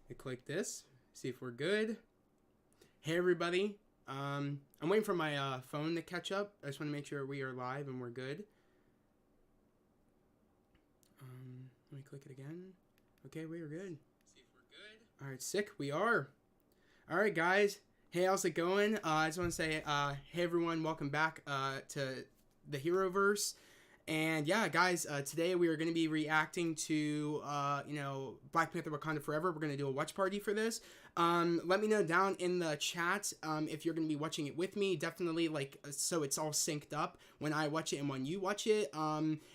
I click this, see if we're good. Hey everybody, I'm waiting for my phone to catch up. I just want to make sure we are live and we're good. Let me click it again. Okay, we are good. See if we're good. All right, sick. We are. All right, guys. Hey, how's it going? I just want to say, hey everyone, welcome back to the Heroverse. And yeah, guys, today we are going to be reacting to, Black Panther Wakanda Forever. We're going to do a watch party for this. Let me know down in the chat if you're going to be watching it with me. Definitely, so it's all synced up when I watch it and when you watch it.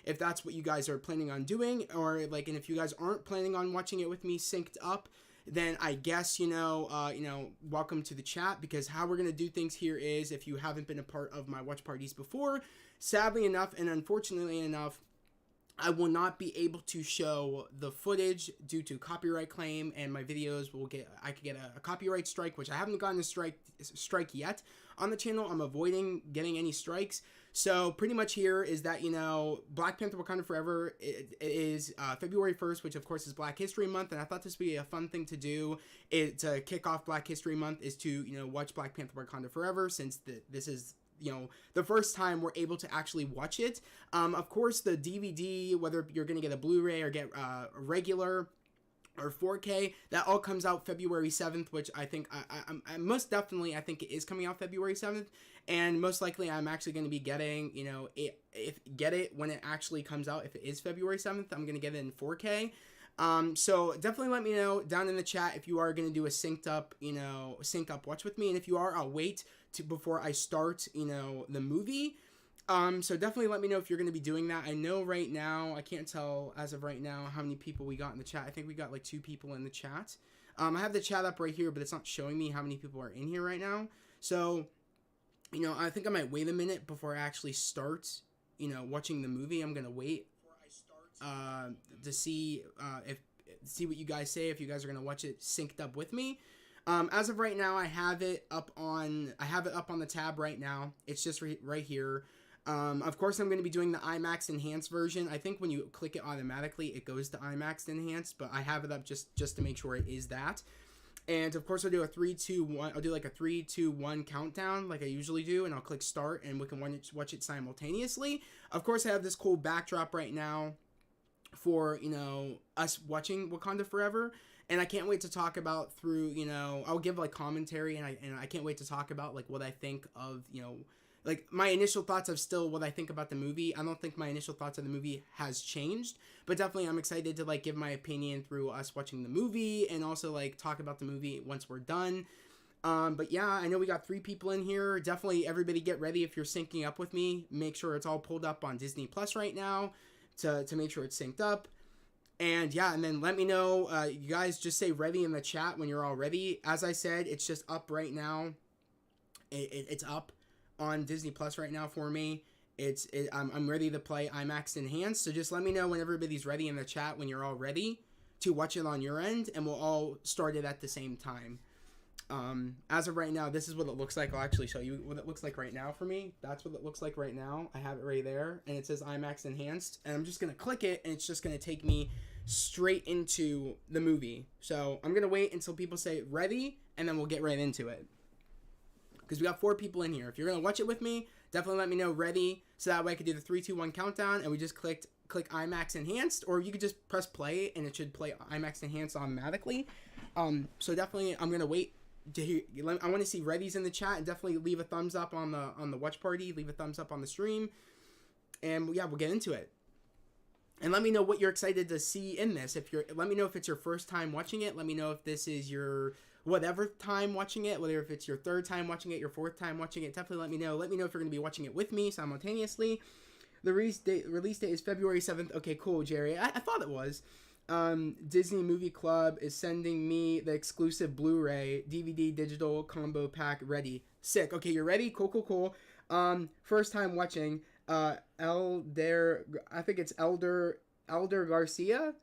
If that's what you guys are planning on doing, or and if you guys aren't planning on watching it with me synced up, then I guess, welcome to the chat, because how we're going to do things here is, if you haven't been a part of my watch parties before, sadly enough and unfortunately enough, I will not be able to show the footage due to copyright claim, and my videos I could get a copyright strike, which I haven't gotten a strike yet on the channel. I'm avoiding getting any strikes. So pretty much here is that, Black Panther Wakanda Forever is February 1st, which of course is Black History Month, and I thought this would be a fun thing to do to kick off Black History Month, is to, watch Black Panther Wakanda Forever, since this is the first time we're able to actually watch it. Of course, the DVD, whether you're going to get a Blu-ray or get a regular or 4K, that all comes out February 7th, which I think, I most definitely, I think it is coming out February 7th, and most likely I'm actually going to be getting, get it when it actually comes out. If it is February 7th, I'm going to get it in 4K. So definitely let me know down in the chat if you are going to do a sync up watch with me. And if you are, I'll wait before I start, the movie. So definitely let me know if you're going to be doing that. I know right now, I can't tell as of right now how many people we got in the chat. I think we got like 2 people in the chat. I have the chat up right here, but it's not showing me how many people are in here right now. So, I think I might wait a minute before I actually start, watching the movie. I'm going to wait to see what you guys say, if you guys are gonna watch it synced up with me. As of right now, I have it up on the tab right now. It's just right here. Of course, I'm going to be doing the IMAX enhanced version. I think when you click it automatically, it goes to IMAX enhanced, but I have it up just to make sure it is that. And of course, I'll do a 3, 2, 1. I'll do like a 3, 2, 1 countdown like I usually do, and I'll click start, and we can watch it simultaneously. Of course, I have this cool backdrop right now for us watching Wakanda Forever, and I can't wait to talk about through I'll give like commentary, and I can't wait to talk about like what I think of like my initial thoughts of still what I think about the movie. I don't think my initial thoughts of the movie has changed, but definitely I'm excited to like give my opinion through us watching the movie, and also like talk about the movie once we're done. But yeah, I know we got 3 people in here. Definitely everybody get ready if you're syncing up with me. Make sure it's all pulled up on Disney Plus right now to make sure it's synced up. And yeah, and then let me know, you guys just say ready in the chat when you're all ready. As I said, it's just up right now. It's up on Disney Plus right now for me. I'm ready to play IMAX Enhanced, so just let me know when everybody's ready in the chat, when you're all ready to watch it on your end, and we'll all start it at the same time. As of right now, this is what it looks like. I'll actually show you what it looks like right now for me. That's what it looks like right now. I have it right there, and it says IMAX Enhanced, and I'm just going to click it, and it's just going to take me straight into the movie. So I'm going to wait until people say ready, and then we'll get right into it. Because we got 4 people in here. If you're going to watch it with me, definitely let me know ready, so that way I could do the 3, 2, 1 countdown, and we just click IMAX Enhanced, or you could just press play, and it should play IMAX Enhanced automatically. So definitely I'm going to wait. I want to see readies in the chat, and definitely leave a thumbs up on the watch party, leave a thumbs up on the stream, and yeah, we'll get into it. And let me know what you're excited to see in this. Let me know if it's your first time watching it. Let me know if this is your whatever time watching it, whether if it's your 3rd time watching it, your 4th time watching it. Definitely let me know. Let me know if you're going to be watching it with me simultaneously. The release date is February 7th. Okay, cool, Jerry. I thought it was. Disney Movie Club is sending me the exclusive Blu-ray DVD digital combo pack ready. Sick. Okay, you're ready? Cool. First time watching. I think it's Elder Garcia.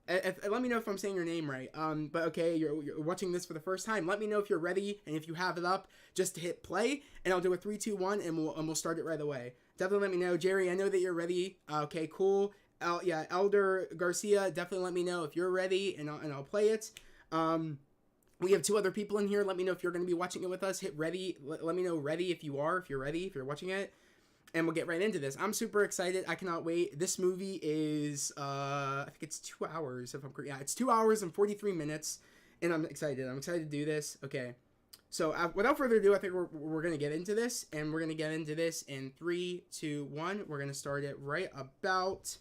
Let me know if I'm saying your name right. But okay, you're watching this for the first time. Let me know if you're ready, and if you have it up, just hit play, and I'll do a 3, 2, 1, and we'll start it right away. Definitely let me know, Jerry. I know that you're ready. Okay, cool. Elder Garcia, definitely let me know if you're ready, and I'll play it. We have 2 other people in here. Let me know if you're going to be watching it with us. Hit ready. Let me know ready if you are, if you're ready, if you're watching it. And we'll get right into this. I'm super excited. I cannot wait. This movie is, I think it's 2 hours, if I'm correct. Yeah, it's 2 hours and 43 minutes. And I'm excited. I'm excited to do this. Okay. So without further ado, I think we're going to get into this. And we're going to get into this in 3, 2, 1. We're going to start it right about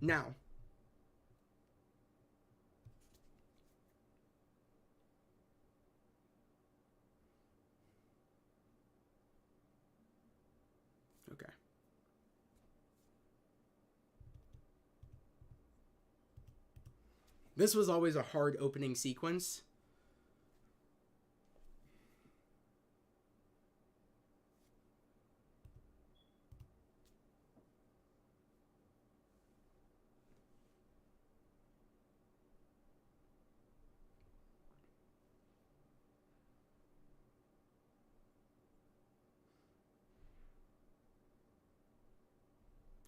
now. Okay. This was always a hard opening sequence.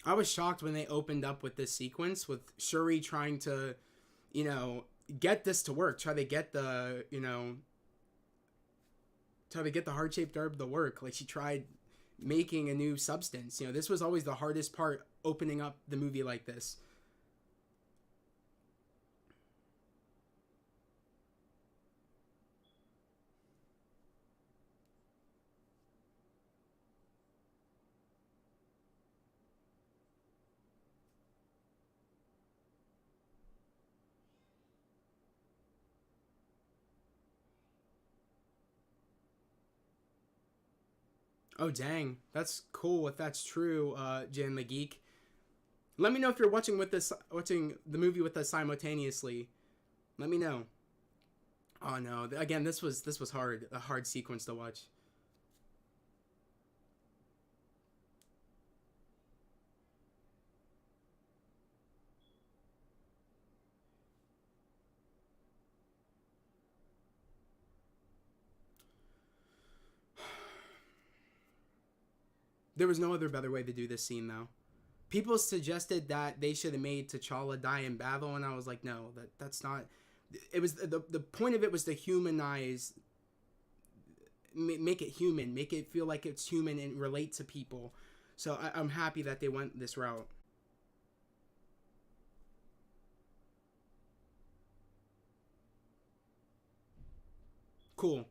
I was shocked when they opened up with this sequence with Shuri trying to, you know, get this to work. Try to get the, you know, try to get the heart-shaped herb to work. Like she tried making a new substance. You know, this was always the hardest part, opening up the movie like this. Oh dang, that's cool if that's true, Jan the Geek. Let me know if you're watching the movie with us simultaneously. Let me know. Oh no, again, this was hard, a hard sequence to watch. There was no other better way to do this scene though. People suggested that they should have made T'Challa die in battle, and I was like, no, that's not. It was the point of it was to humanize, make it human, make it feel like it's human and relate to people. So I'm happy that they went this route. Cool.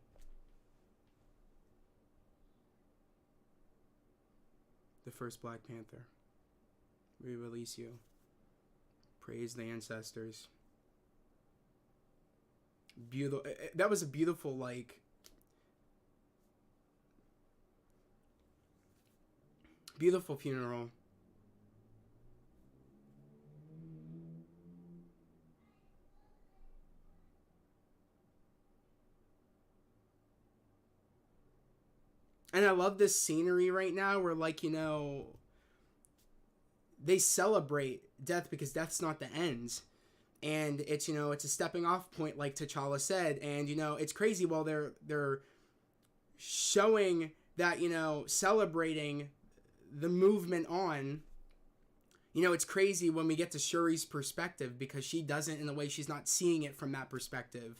The first Black Panther. We release you. Praise the ancestors. Beautiful. That was a beautiful, like, beautiful funeral. And I love this scenery right now where, like, you know, they celebrate death because death's not the end. And it's, you know, it's a stepping off point, like T'Challa said. And, you know, it's crazy while they're showing that, you know, celebrating the movement on. You know, it's crazy when we get to Shuri's perspective because she doesn't, in a way, she's not seeing it from that perspective.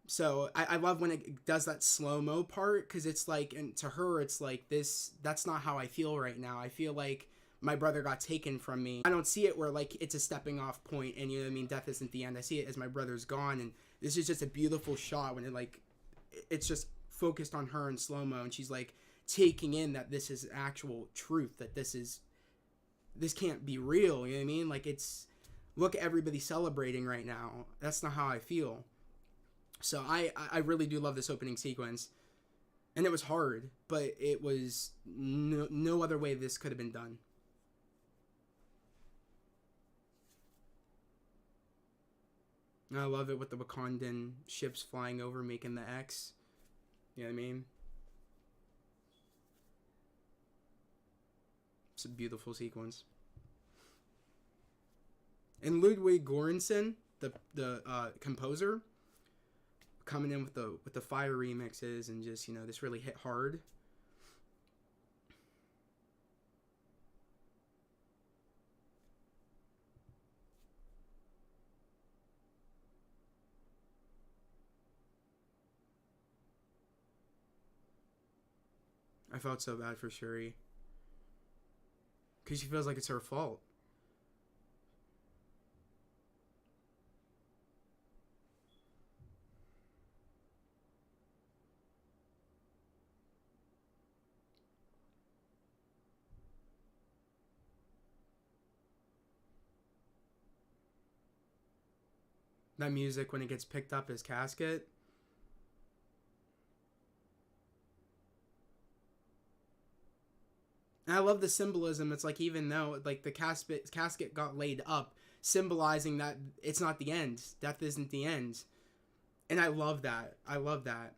So I love when it does that slow-mo part because it's like, and to her, it's like this, that's not how I feel right now. I feel like my brother got taken from me. I don't see it where like it's a stepping off point and, you know what I mean, death isn't the end. I see it as my brother's gone, and this is just a beautiful shot when it like, it's just focused on her in slow-mo and she's like taking in that this is actual truth, that this can't be real, you know what I mean? Like it's, look at everybody celebrating right now. That's not how I feel. So I really do love this opening sequence. And it was hard, but it was no other way this could have been done. And I love it with the Wakandan ships flying over, making the X. You know what I mean? It's a beautiful sequence. And Ludwig Göransson, the composer, coming in with the fire remixes and just, you know, this really hit hard. I felt so bad for Shuri. Because she feels like it's her fault. That music when it gets picked up his casket. And I love the symbolism. It's like, even though like the casket got laid up, symbolizing that it's not the end. Death isn't the end. And I love that. I love that.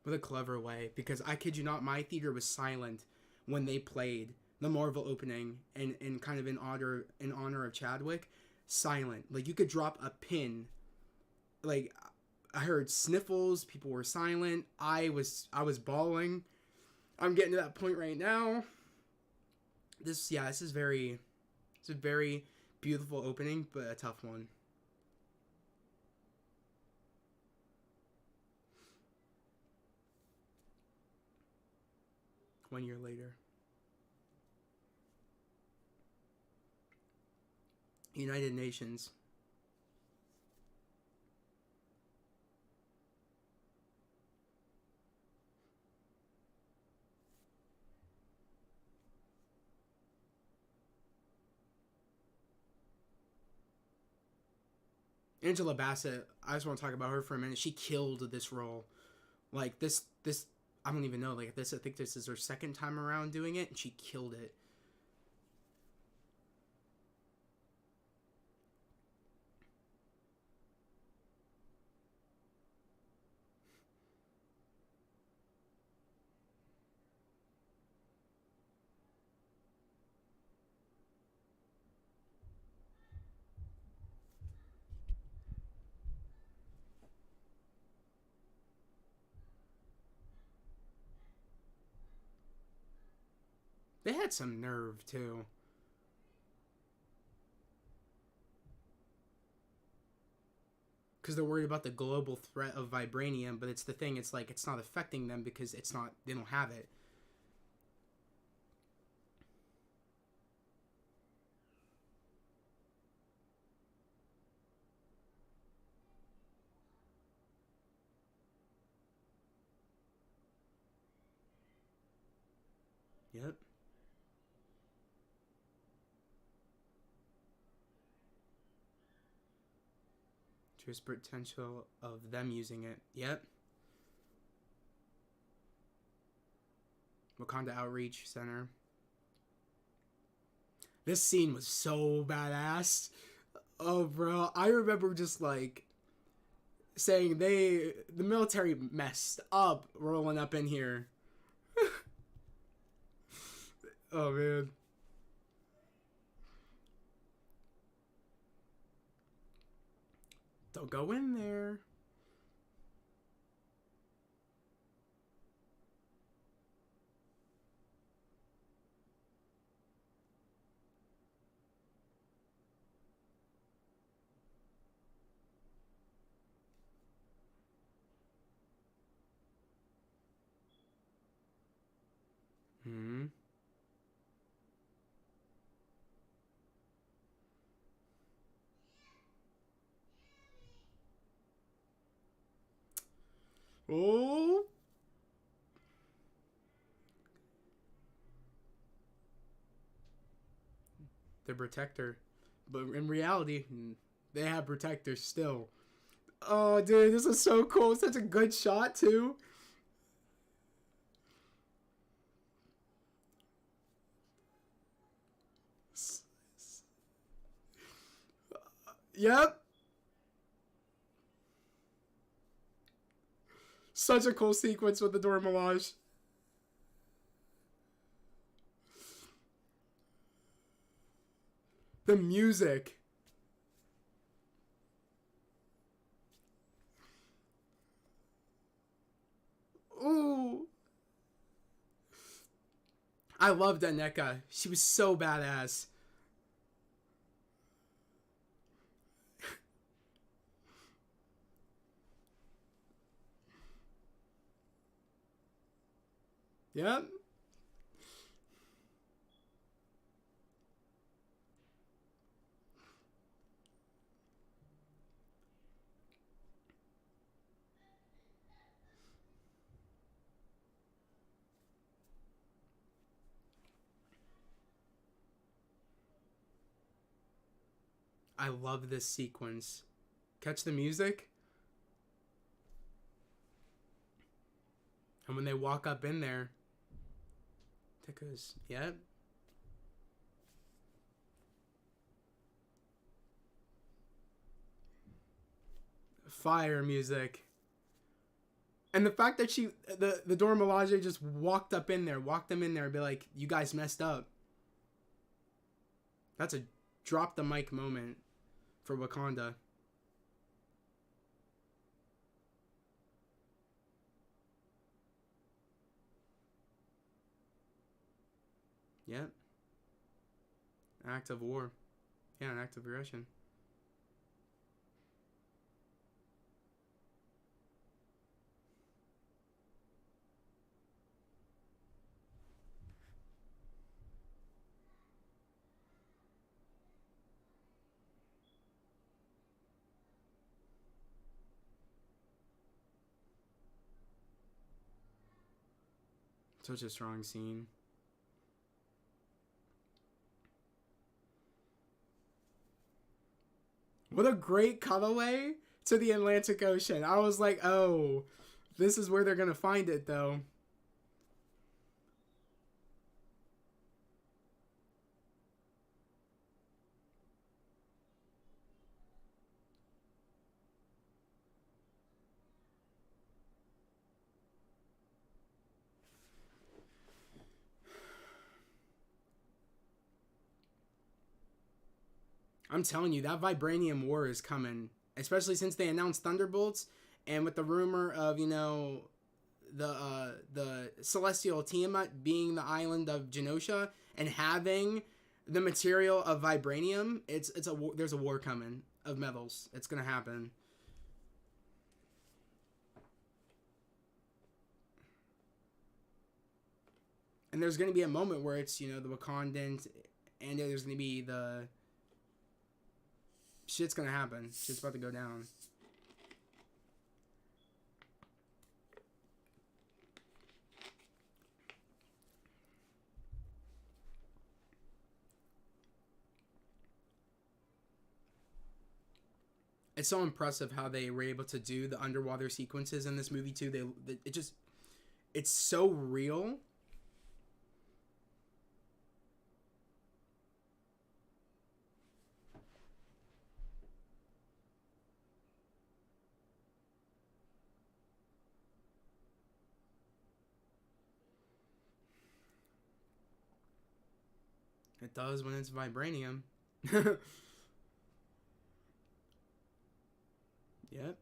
With a clever way, because I kid you not, my theater was silent when they played the Marvel opening, and kind of in honor of Chadwick. Silent, like you could drop a pin. Like I heard sniffles, people were silent. I was bawling. I'm getting to that point right now. This is very, it's a very beautiful opening, but a tough one. 1 year later. United Nations. Angela Bassett, I just want to talk about her for a minute. She killed this role. Like this I don't even know. Like this, I think this is her second time around doing it, and she killed it. They had some nerve too. Because they're worried about the global threat of vibranium, but it's the thing. It's like it's not affecting them because it's not. They don't have it. Yep. There's potential of them using it. Yep. Wakanda Outreach Center. This scene was so badass. Oh, bro. I remember just like saying the military messed up rolling up in here. Oh, man. Don't go in there. Hmm. Oh. The protector. But in reality, they have protectors still. Oh, dude, this is so cool. Such a good shot, too. Yep. Such a cool sequence with the Dora Milaje. The music. I loved Aneka. She was so badass. Yep. I love this sequence. Catch the music? And when they walk up in there, Tickers, yep. Fire music. And the fact that the Dora Milaje just walked them in there and be like, you guys messed up. That's a drop the mic moment for Wakanda. Yep. An act of war. Yeah, an act of aggression. Such a strong scene. What a great cutaway to the Atlantic Ocean. I was like, oh, this is where they're going to find it, though. I'm telling you, that Vibranium War is coming. Especially since they announced Thunderbolts. And with the rumor of, the Celestial Tiamat being the island of Genosha and having the material of vibranium, there's a war coming of metals. It's gonna happen. And there's gonna be a moment where it's the Wakandans, and there's gonna be the shit's gonna happen. Shit's about to go down. It's so impressive how they were able to do the underwater sequences in this movie too. It's so real. It does when it's vibranium. Yep.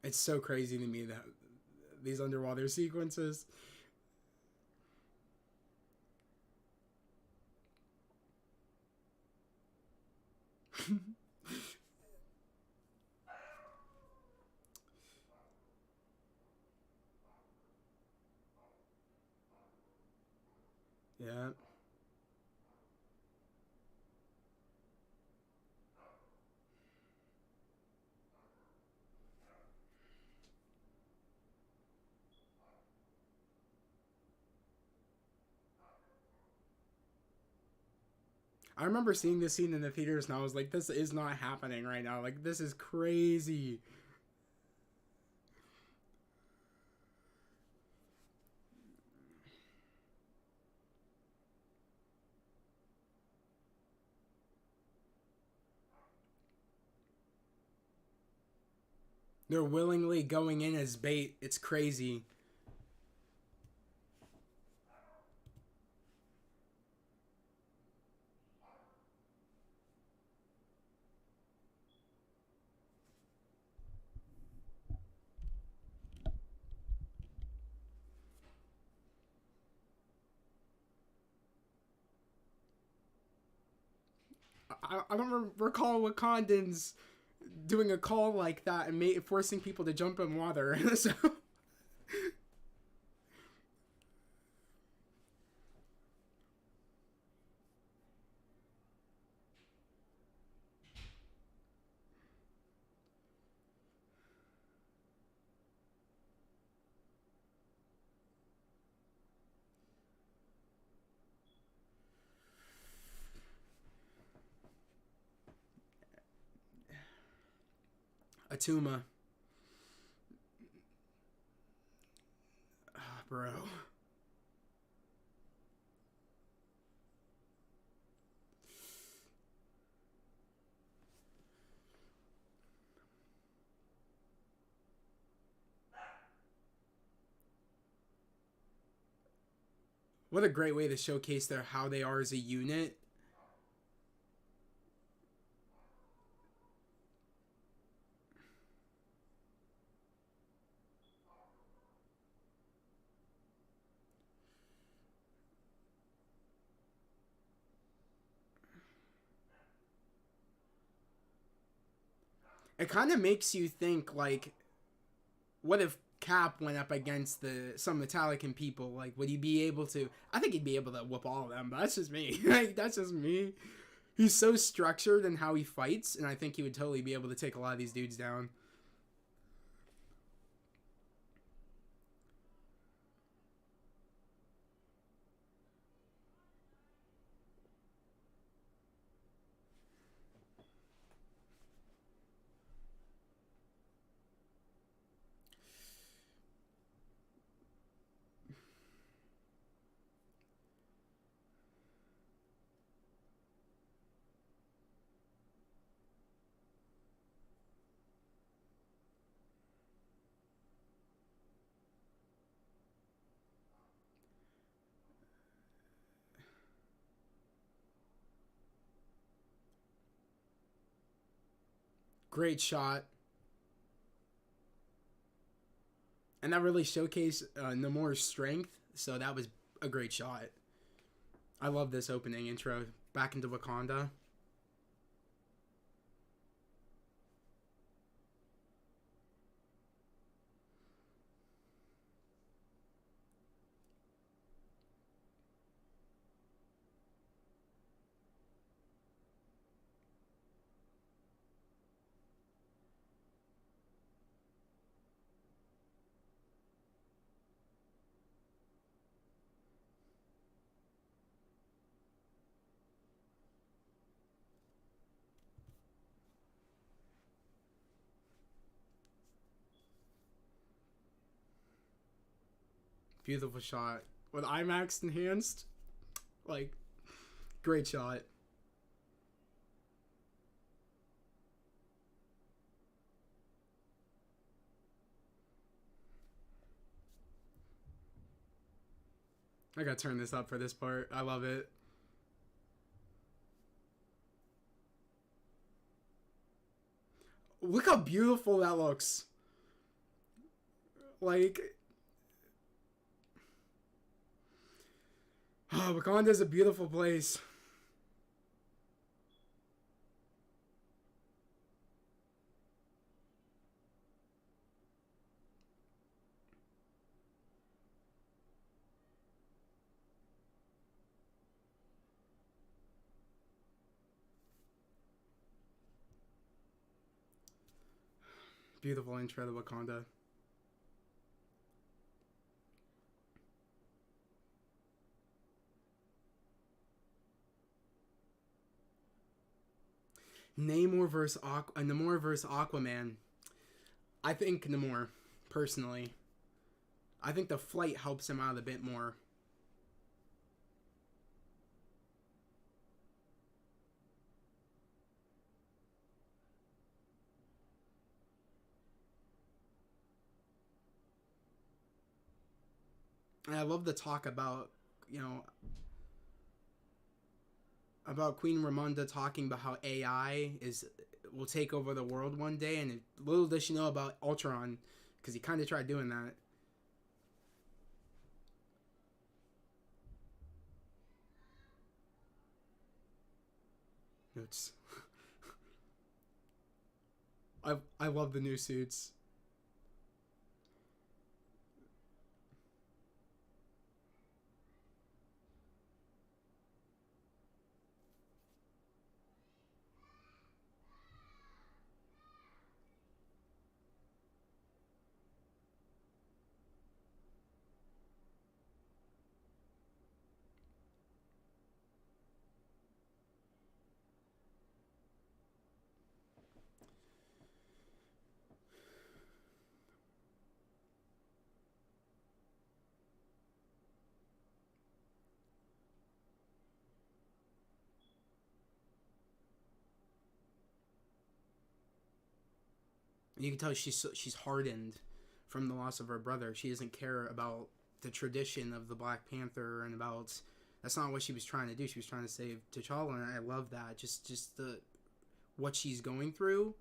It's so crazy to me that these underwater sequences. Yeah. I remember seeing this scene in the theaters and I was like, this is not happening right now. Like, this is crazy. They're willingly going in as bait. It's crazy. I don't recall Wakandans doing a call like that and forcing people to jump in water. So Atuma. Oh, bro. What a great way to showcase how they are as a unit. It kind of makes you think, like, what if Cap went up against some Metallican people? Like, would he be able to? I think he'd be able to whoop all of them, but that's just me. Like, that's just me. He's so structured in how he fights, and I think he would totally be able to take a lot of these dudes down. Great shot. And that really showcased Namor's strength, so that was a great shot. I love this opening intro. Back into Wakanda. Beautiful shot. With IMAX enhanced. Like, great shot. I gotta turn this up for this part. I love it. Look how beautiful that looks. Like, oh, Wakanda's a beautiful place. Beautiful intro to Wakanda. Namor versus Aquaman. I think Namor, personally. I think the flight helps him out a bit more. And I love the talk about, about Queen Ramonda talking about how AI will take over the world one day, and little does she know about Ultron, because he kind of tried doing that. Notes. I love the new suits. And you can tell she's hardened from the loss of her brother. She doesn't care about the tradition of the Black Panther and about that's not what she was trying to do. She was trying to save T'Challa, and I love that. Just the what she's going through.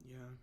Yeah.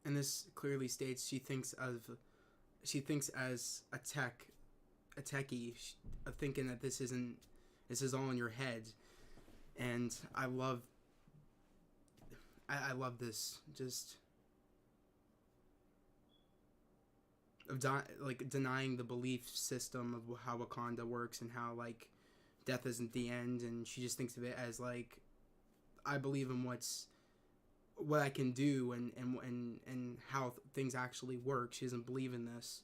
And this clearly states she thinks as a techie, thinking that this is all in your head. And I love this. Just of like denying the belief system of how Wakanda works and how like death isn't the end, and she just thinks of it as like, I believe in what I can do and how things actually work. She doesn't believe in this.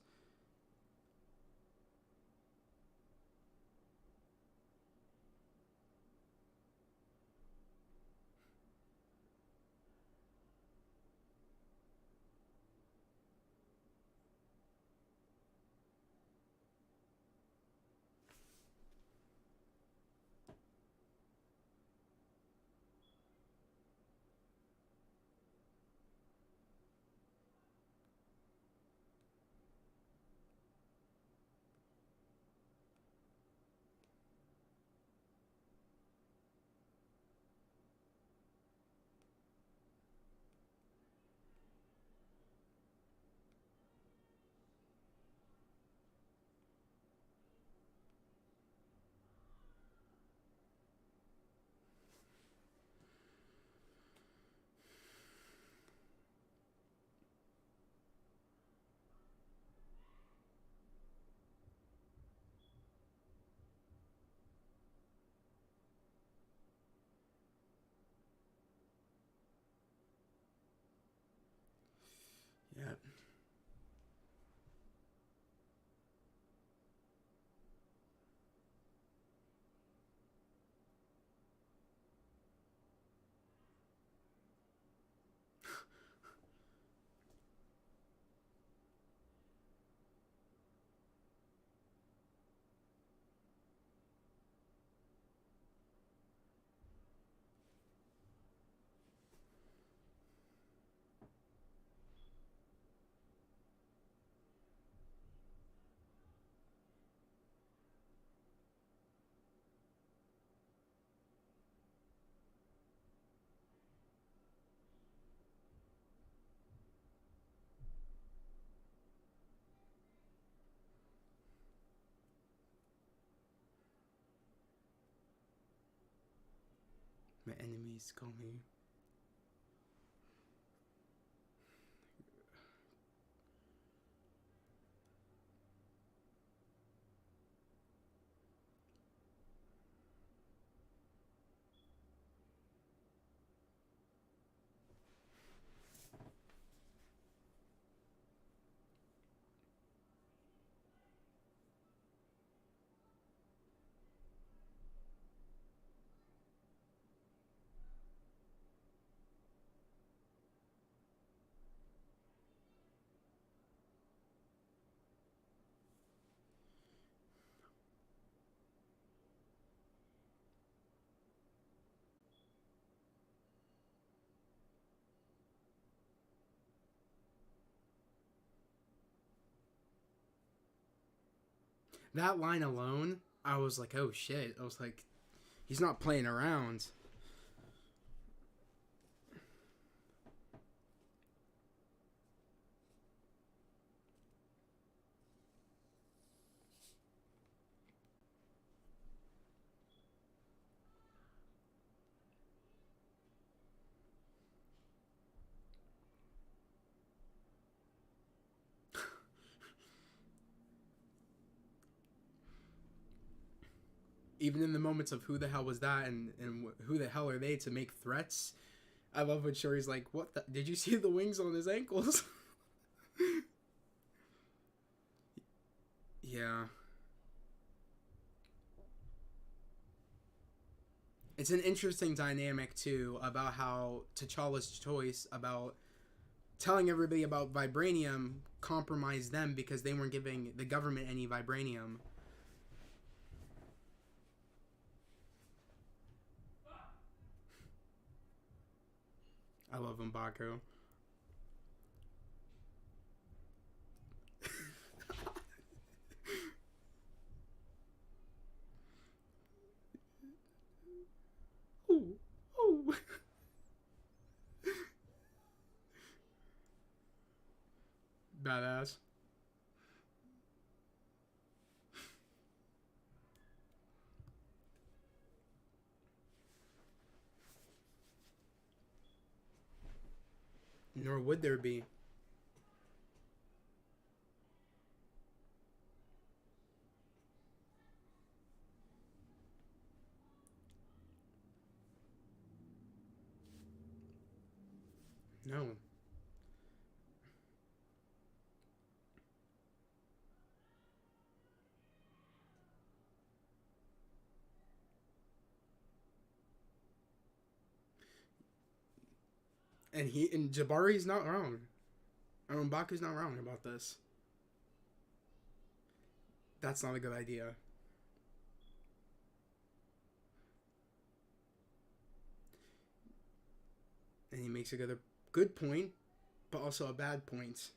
Yeah. My enemies call me. That line alone, I was like, oh shit. I was like, he's not playing around. Even in the moments of who the hell was that and who the hell are they to make threats. I love when Shuri's like, what the, did you see the wings on his ankles? Yeah. It's an interesting dynamic too about how T'Challa's choice about telling everybody about vibranium compromised them because they weren't giving the government any vibranium. I love M'Baku. Ooh, ooh. Badass. Nor would there be. No. And Jabari's not wrong. Mbaku's not wrong about this. That's not a good idea. And he makes a good point, but also a bad point.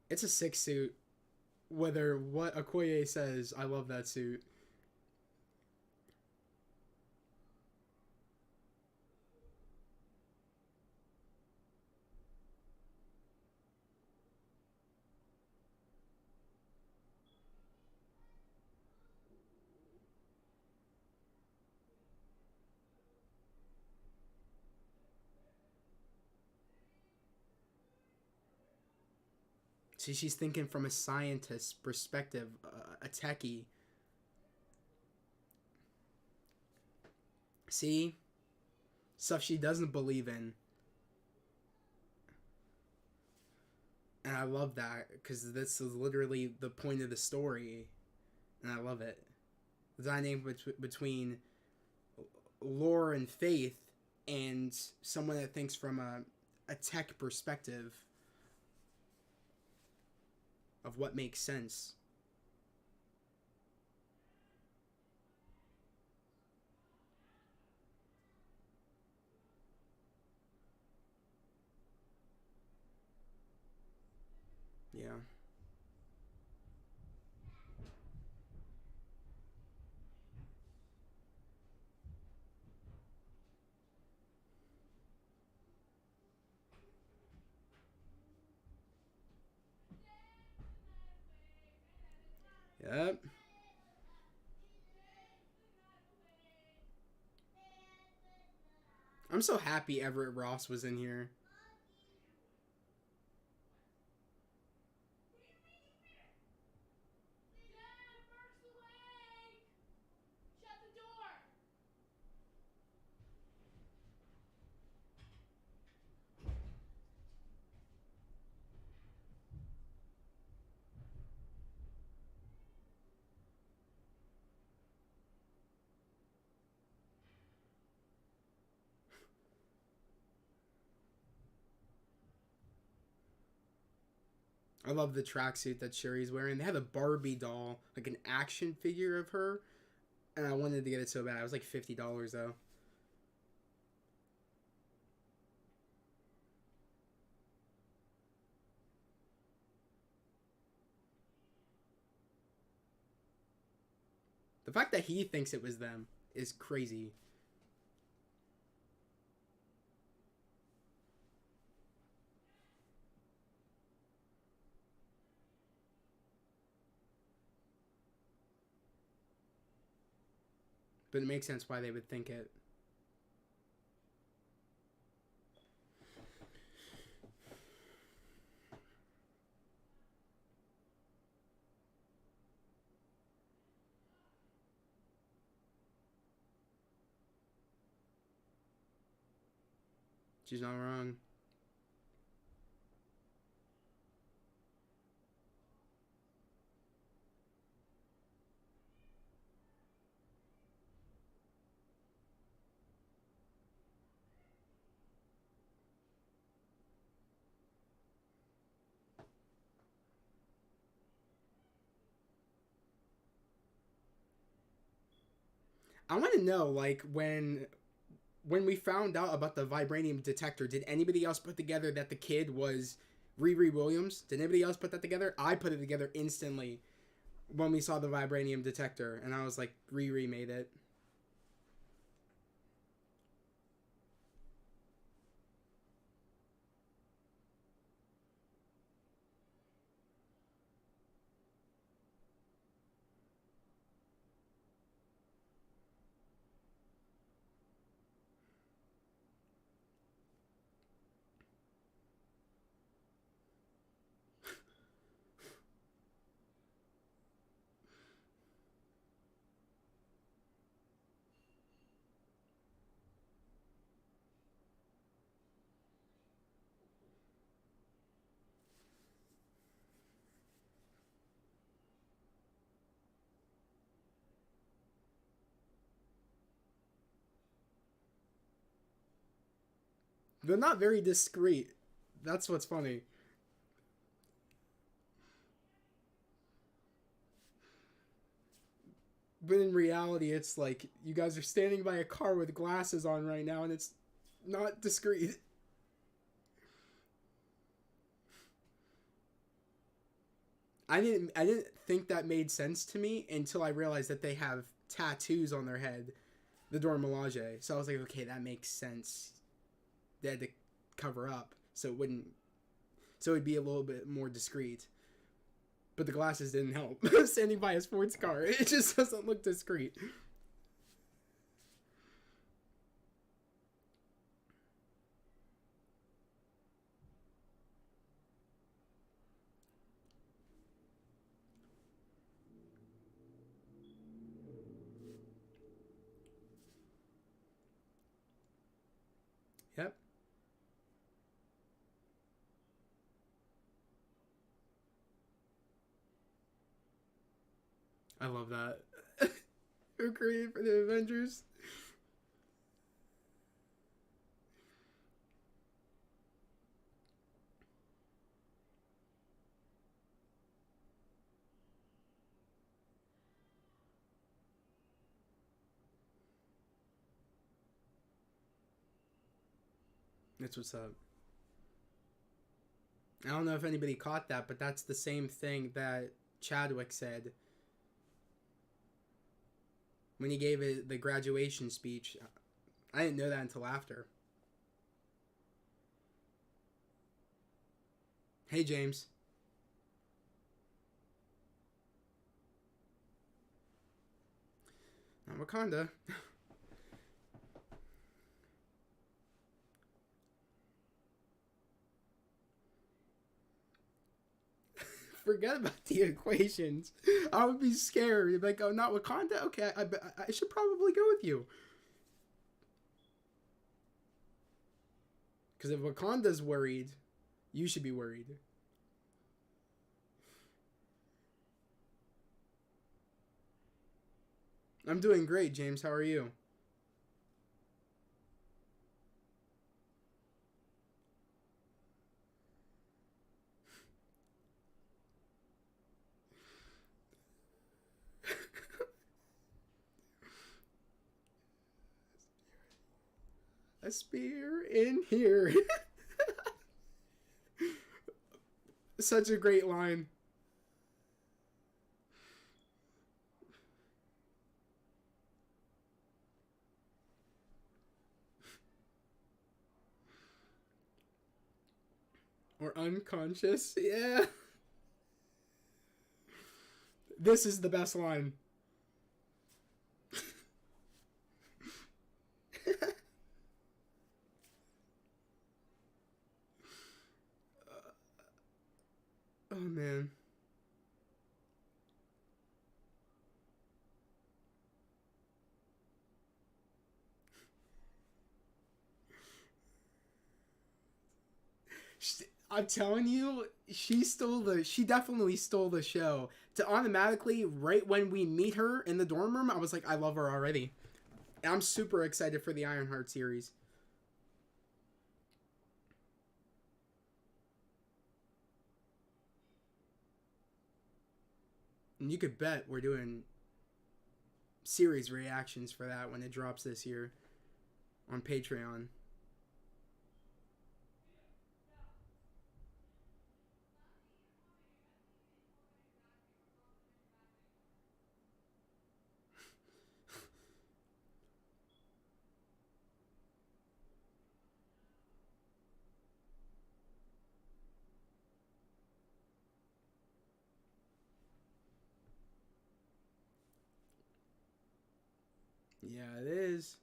It's a sick suit. Whether what Okoye says, I love that suit. See, she's thinking from a scientist's perspective, a techie. See? Stuff she doesn't believe in. And I love that, because this is literally the point of the story. And I love it. The dynamic between lore and faith, and someone that thinks from a tech perspective of what makes sense. Yeah. Yep. I'm so happy Everett Ross was in here. I love the tracksuit that Sherry's wearing. They had a Barbie doll, like an action figure of her, and I wanted to get it so bad. It was like $50 though. The fact that he thinks it was them is crazy. But it makes sense why they would think it. She's not wrong. I want to know, like, when we found out about the vibranium detector, did anybody else put together that the kid was Riri Williams? Did anybody else put that together? I put it together instantly when we saw the vibranium detector, and I was like, Riri made it. They're not very discreet. That's what's funny. But in reality, it's like you guys are standing by a car with glasses on right now, and it's not discreet. I didn't think that made sense to me until I realized that they have tattoos on their head, the Dora Milaje. So I was like, okay, that makes sense. They had to cover up so it'd be a little bit more discreet. But the glasses didn't help. Standing by a sports car, it just doesn't look discreet. Yep. I love that. Who created for the Avengers? That's what's up. I don't know if anybody caught that, but that's the same thing that Chadwick said when he gave it the graduation speech. I didn't know that until after. Hey, James. Not Wakanda. Forget about the equations. I would be scared. You'd be like, oh, not Wakanda? Okay, I should probably go with you. Because if Wakanda's worried, you should be worried. I'm doing great, James. How are you? A spear in here. Such a great line. Or unconscious. Yeah. This is the best line. Oh, man. I'm telling you, she definitely stole the show. To automatically, right when we meet her in the dorm room, I was like, I love her already. I'm super excited for the Ironheart series. And you could bet we're doing series reactions for that when it drops this year on Patreon. Yeah, it is.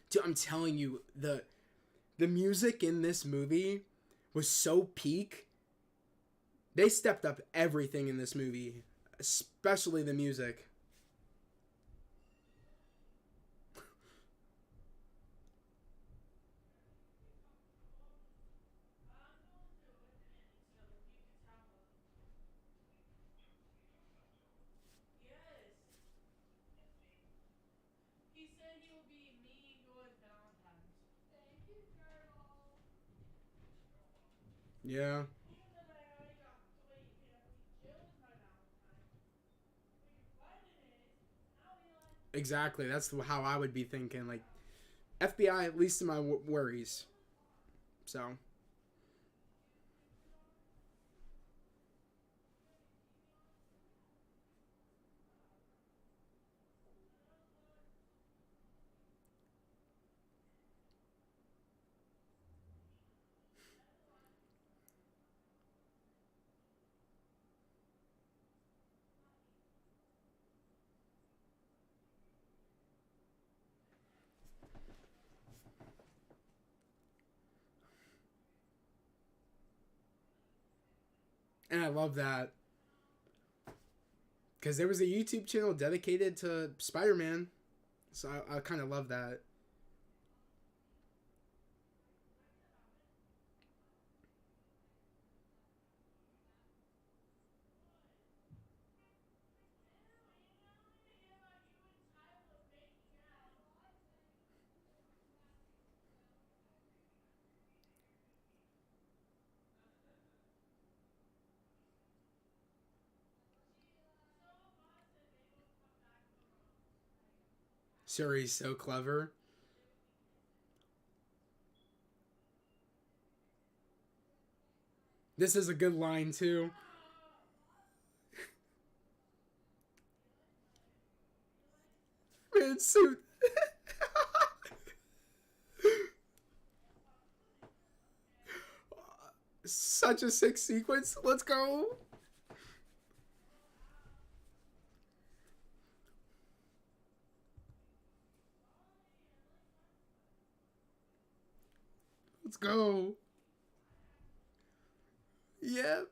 Dude, I'm telling you, the music in this movie was so peak. They stepped up everything in this movie, especially the music. Yeah. Exactly. That's how I would be thinking. Like FBI, at least in my worries. So. And I love that. Because there was a YouTube channel dedicated to Spider Man. So I kind of love that. Suri's so clever. This is a good line, too. Man, suit. Such a sick sequence. Let's go. Let's go. Yeah.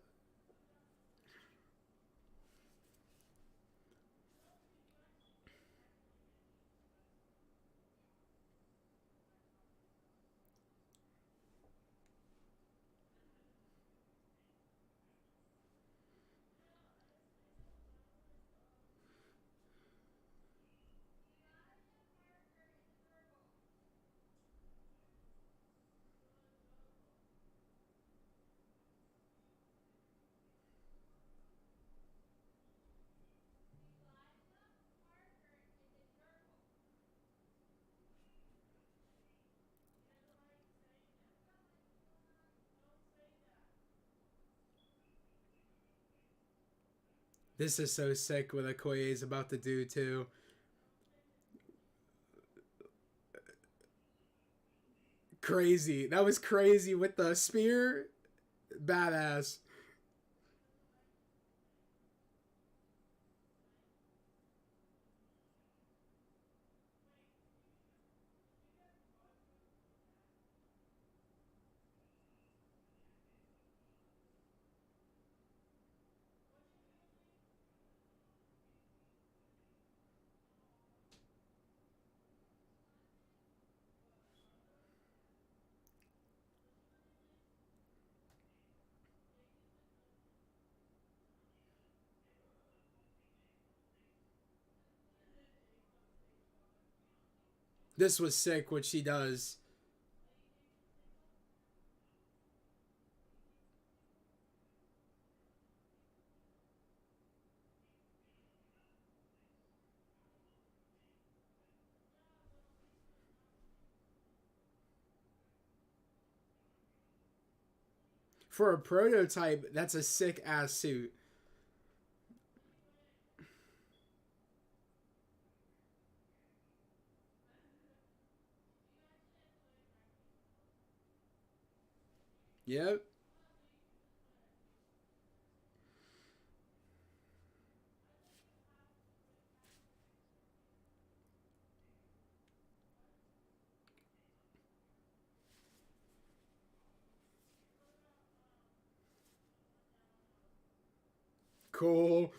This is so sick what Okoye is about to do, too. Crazy. That was crazy with the spear. Badass. This was sick what she does. For a prototype, that's a sick ass suit. Yep. Cool.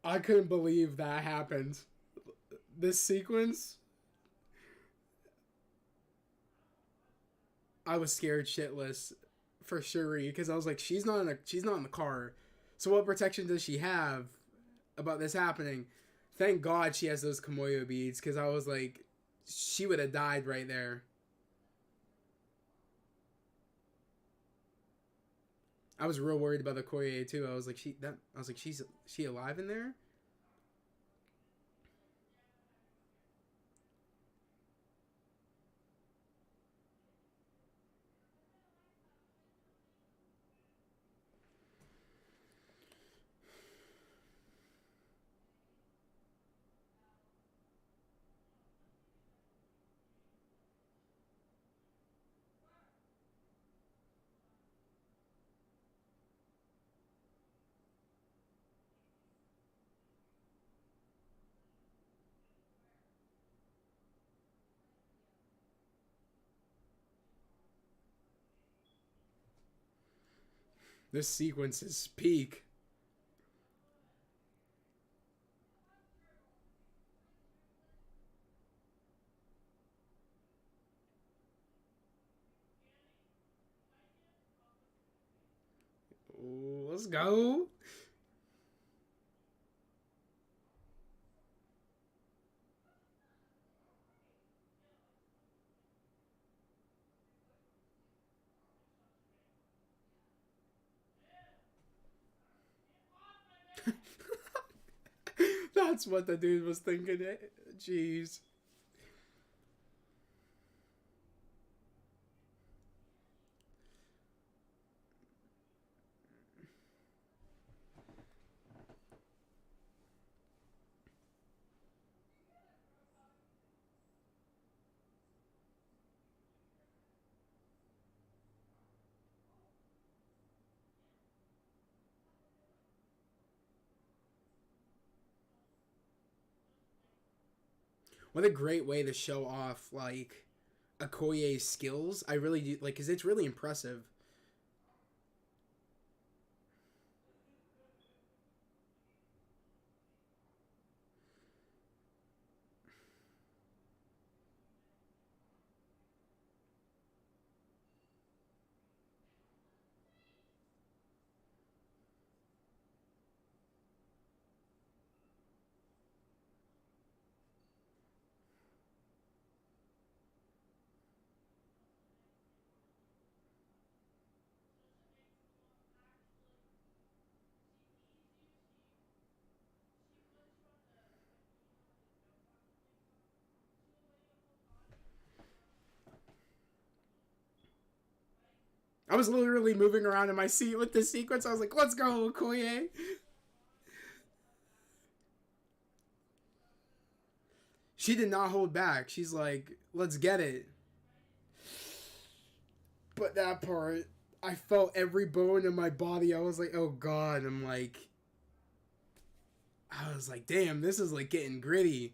I couldn't believe that happened. This sequence. I was scared shitless for Shuri because I was like, she's not in the car. So what protection does she have about this happening? Thank God she has those Komoyo beads because I was like, she would have died right there. I was real worried about the Koye too. I was like, she's she alive in there? This sequence is peak. Ooh, let's go. That's what the dude was thinking. Jeez. What a great way to show off like Okoye's skills. I really do like because it's really impressive. I was literally moving around in my seat with this sequence. I was like, "Let's go, Okoye." She did not hold back. She's like, "Let's get it." But that part, I felt every bone in my body. I was like, "Oh God!" I was like, "Damn, this is like getting gritty."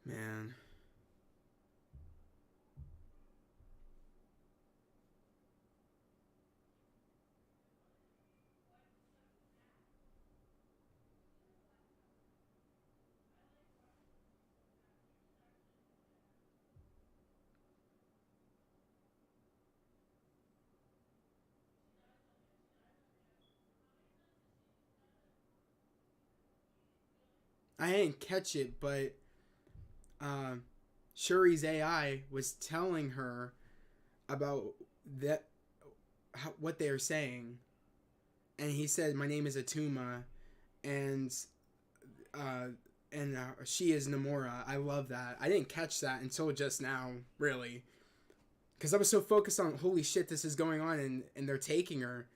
Man, I didn't catch it, but um, Shuri's AI was telling her about that what they are saying, and he said, "My name is Atuma," and uh, she is Namora. I love that. I didn't catch that until just now, really, because I was so focused on holy shit, this is going on, and they're taking her.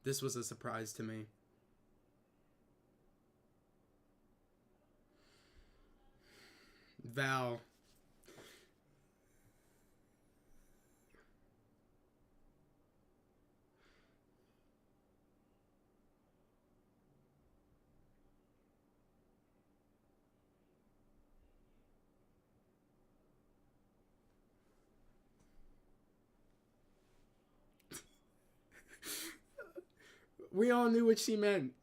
This was a surprise to me. Val. We all knew what she meant.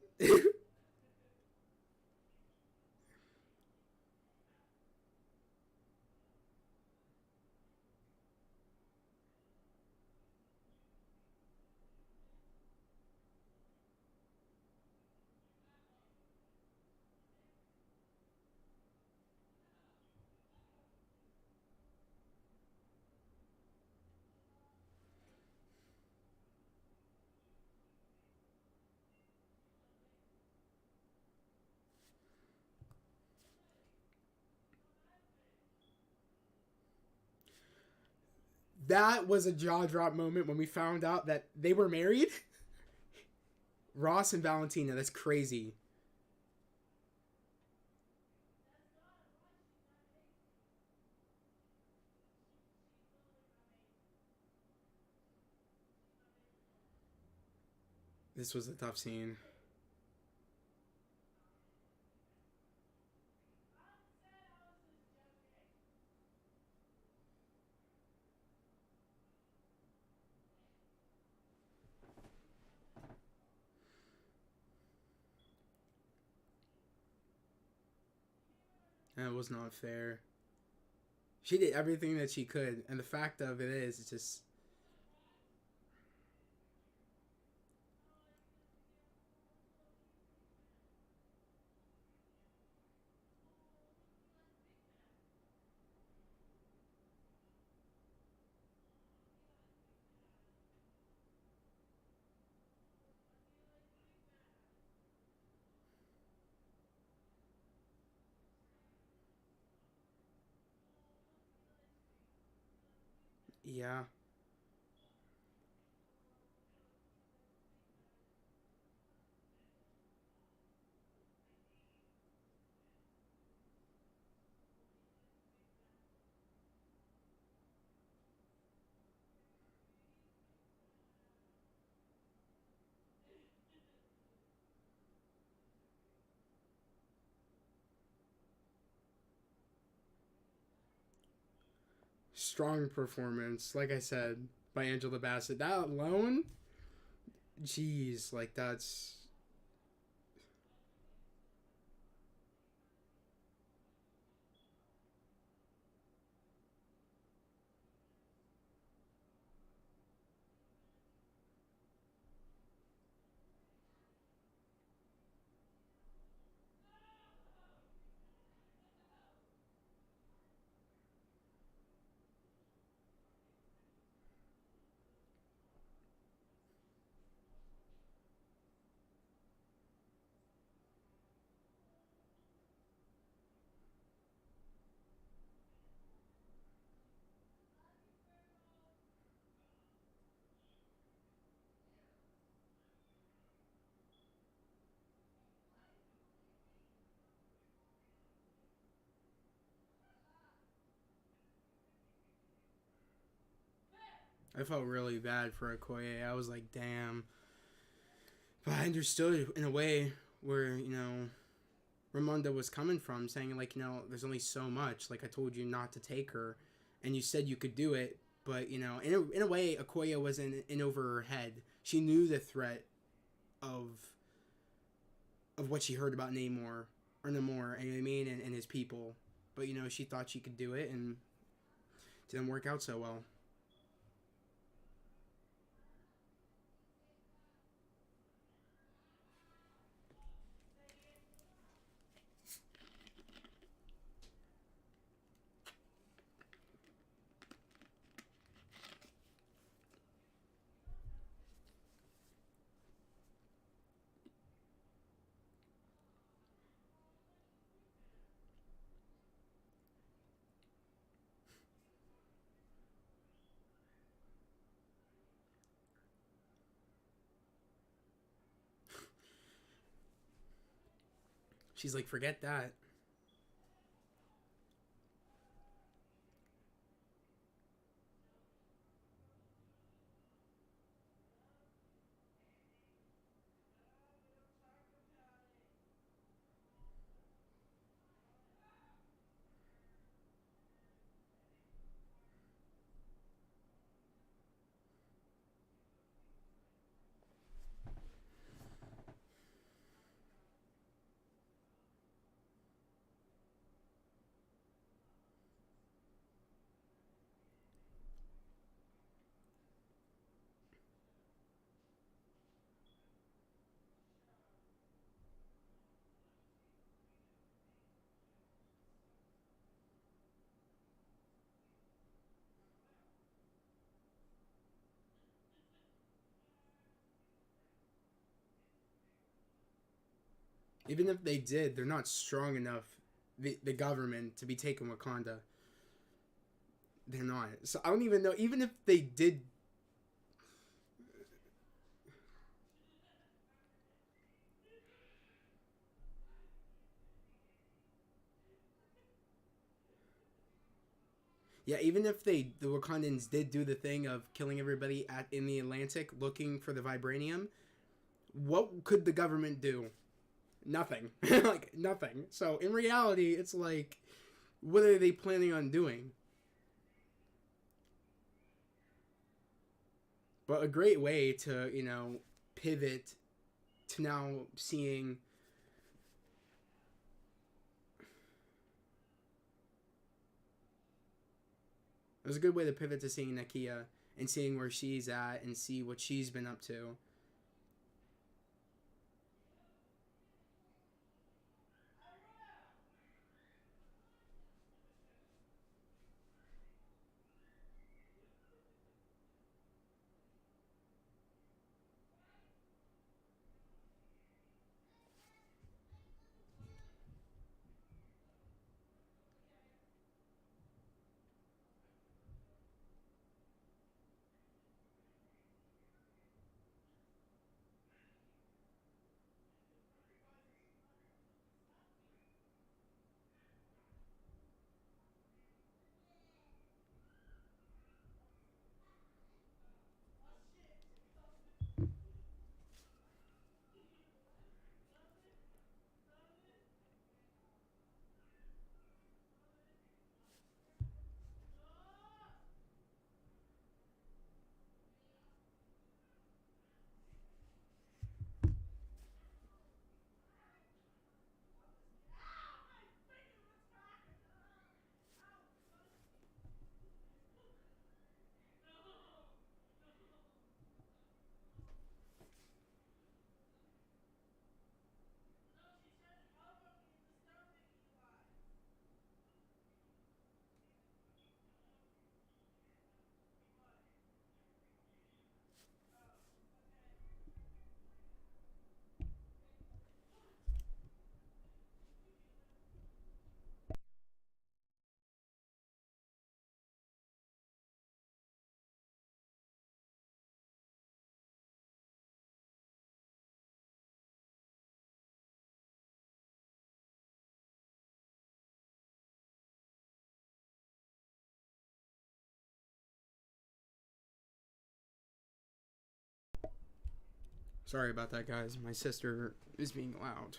That was a jaw drop moment when we found out that they were married. Ross and Valentina. That's crazy. This was a tough scene. That was not fair. She did everything that she could, and the fact of it is, it's just yeah. Strong performance, like I said, by Angela Bassett. That alone, jeez, like that's. I felt really bad for Okoye. I was like, damn. But I understood in a way where, Ramonda was coming from, saying, like, there's only so much. Like, I told you not to take her, and you said you could do it. But, in a way, Okoye was in over her head. She knew the threat of what she heard about Namor, or Namor, you know what I mean, and his people. But, she thought she could do it, and it didn't work out so well. She's like, forget that. Even if they did, they're not strong enough, the government, to be taking Wakanda. They're not. So I don't even know. Even if they did. Yeah, even if the Wakandans did do the thing of killing everybody in the Atlantic looking for the vibranium, what could the government do? Nothing. Like, nothing. So in reality, it's like, what are they planning on doing? But a great way to, pivot to now seeing. It was a good way to pivot to seeing Nakia and seeing where she's at and see what she's been up to. Sorry about that, guys. My sister is being loud.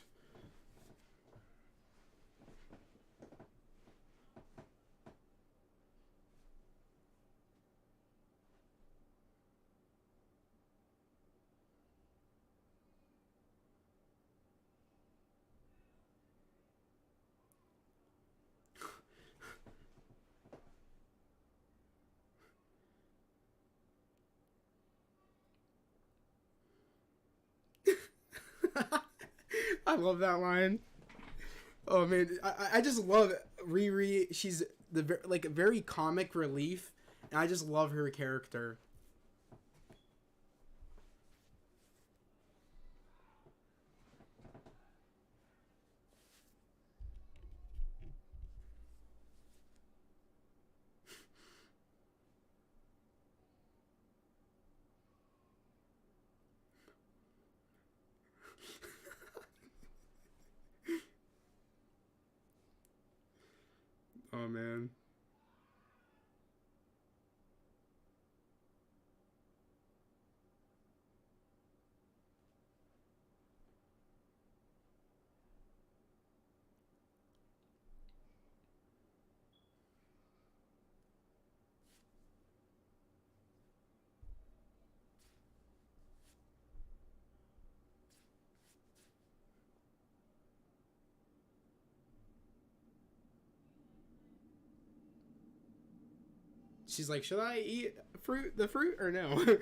I love that line. Oh man, I just love Riri. She's the like very comic relief, and I just love her character. Oh man. She's like, should I eat the fruit or no?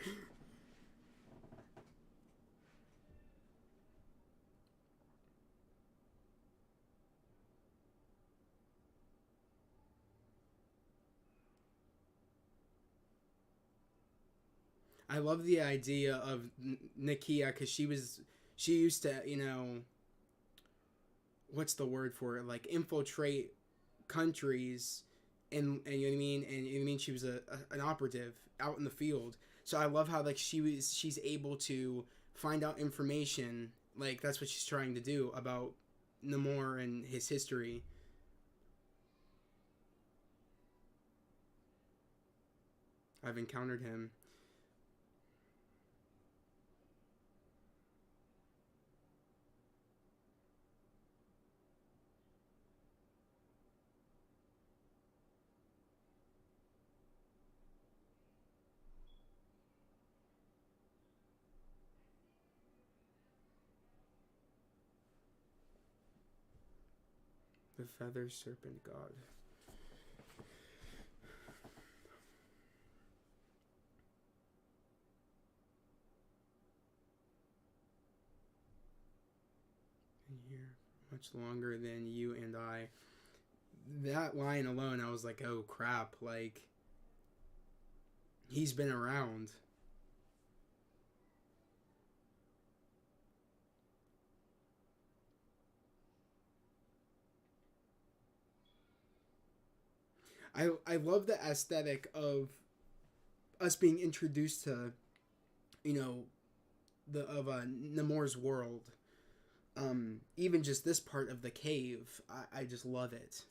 I love the idea of Nakia because she used to, what's the word for it, like infiltrate countries, and you know what I mean, and you know what I mean, she was an operative out in the field. So I love how like she's able to find out information, like that's what she's trying to do about Namor and his history. I've encountered him. The feather serpent god. Been here much longer than you and I. That line alone, I was like, oh crap, like he's been around. I love the aesthetic of us being introduced to, you know, the of Namor's world. Even just this part of the cave, I just love it.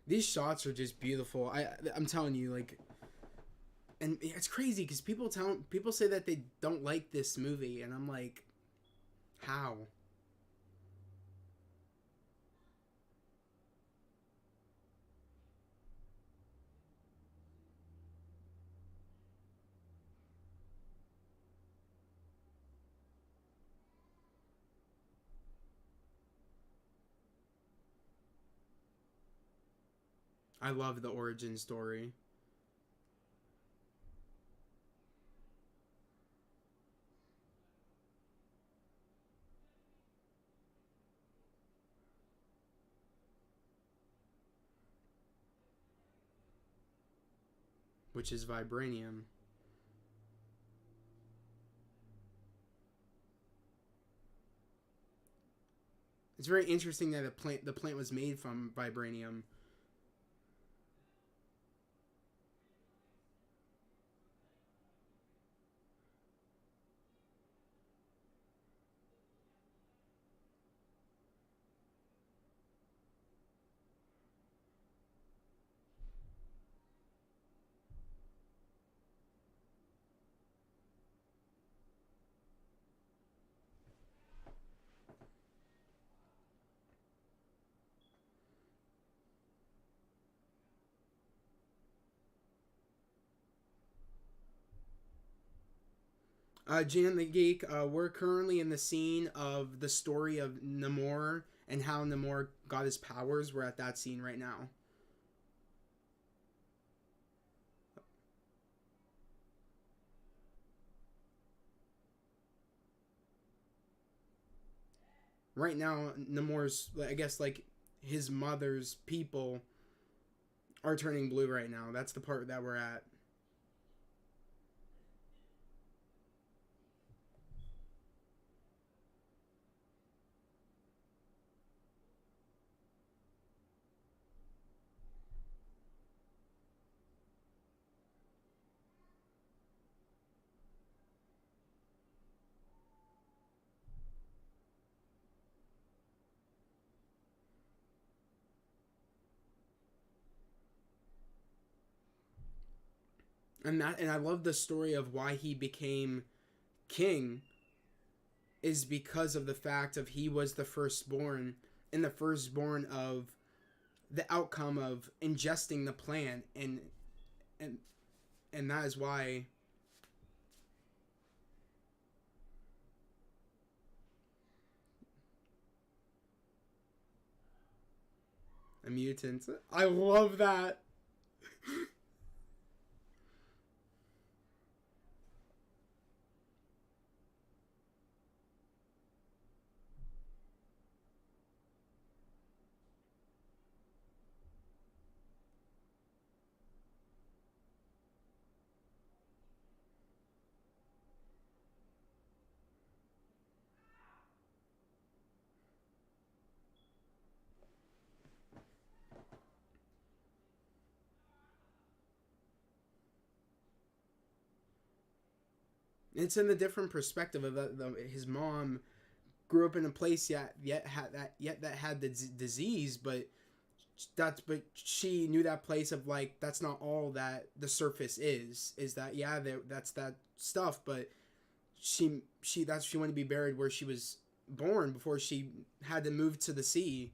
These shots are just beautiful. I'm telling you, like, and it's crazy because people say that they don't like this movie, and I'm like, how? I love the origin story. Which is vibranium. It's very interesting that the plant was made from vibranium. Jan the Geek, we're currently in the scene of the story of Namor and how Namor got his powers. We're at that scene right now. Right now, Namor's, I guess, like, his mother's people are turning blue right now. That's the part that we're at. And I love the story of why he became king is because of the fact of he was the firstborn and the firstborn of the outcome of ingesting the plant and and that is why a mutant. I love that. It's in the different perspective of his mom grew up in a place yet that had the disease, but she knew that place of like that's not all that the surface is that yeah that's that stuff, but she wanted to be buried where she was born before she had to move to the sea.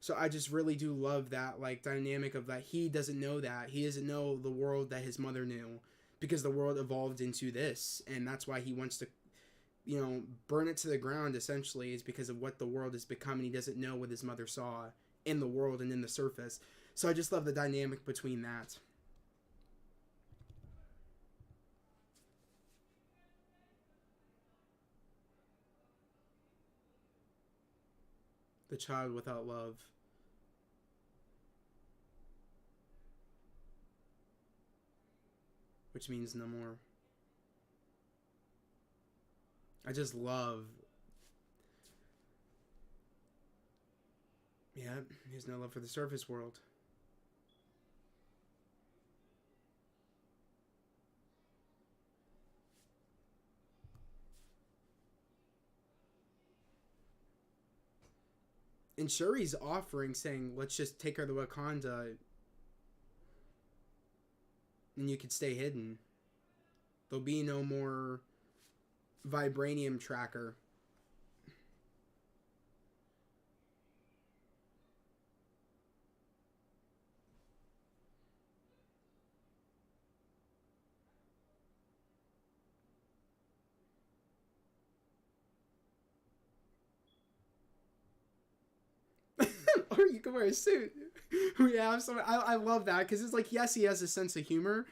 So I just really do love that like dynamic of that he doesn't know that he doesn't know the world that his mother knew because the world evolved into this, and that's why he wants to burn it to the ground essentially is because of what the world has become, and he doesn't know what his mother saw in the world and in the surface. So I just love the dynamic between that. The child without love. Which means no more. I just love. Yeah, he has no love for the surface world. And Shuri's offering, saying, let's just take her to Wakanda and you could stay hidden. There'll be no more vibranium tracker. Or you can wear a suit. We have some. I love that because it's like yes, he has a sense of humor.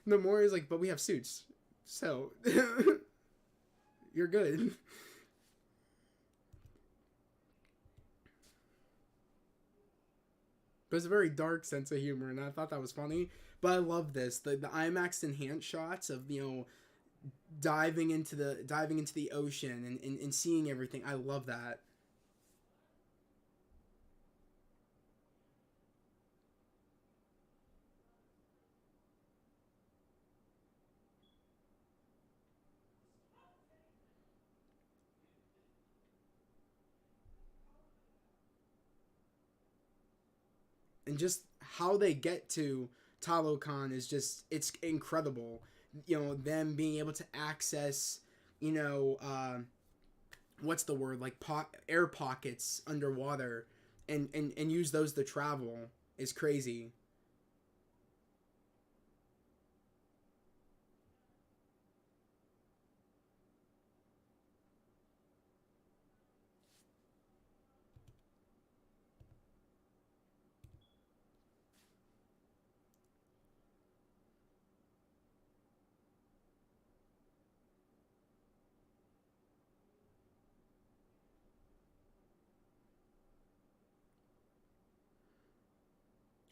The more is like, but we have suits, so you're good. But it's a very dark sense of humor, and I thought that was funny. But I love this the IMAX enhanced shots of diving into the ocean and seeing everything. I love that. And just how they get to Talokan is just it's incredible. Them being able to access, you know, what's the word like air pockets underwater, and use those to travel is crazy.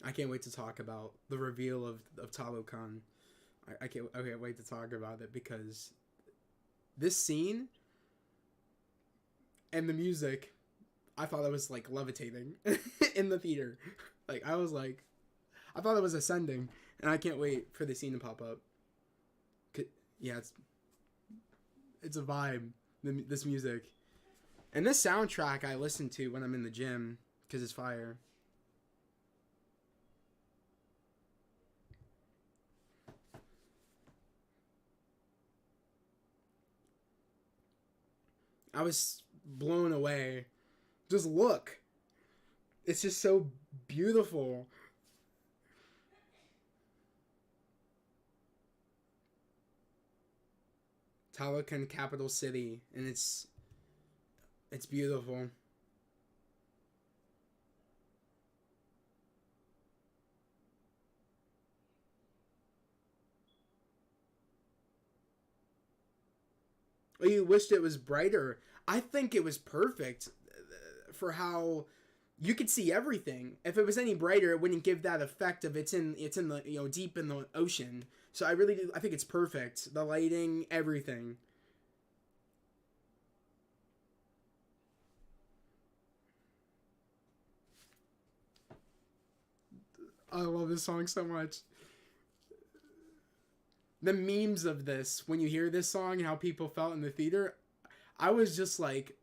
I can't wait to talk about the reveal of Talokan. I can't wait to talk about it because this scene and the music, I thought it was like levitating in the theater. Like I was like, I thought it was ascending, and I can't wait for the scene to pop up. Yeah, it's a vibe. This music and this soundtrack I listen to when I'm in the gym because it's fire. I was blown away. Just look. It's just so beautiful. Talokan capital city, and it's beautiful. Oh, you wished it was brighter. I think it was perfect for how you could see everything. If it was any brighter, it wouldn't give that effect of it's in the deep in the ocean. So I really do. I think it's perfect. The lighting, everything. I love this song so much. The memes of this when you hear this song and how people felt in the theater, I was just like,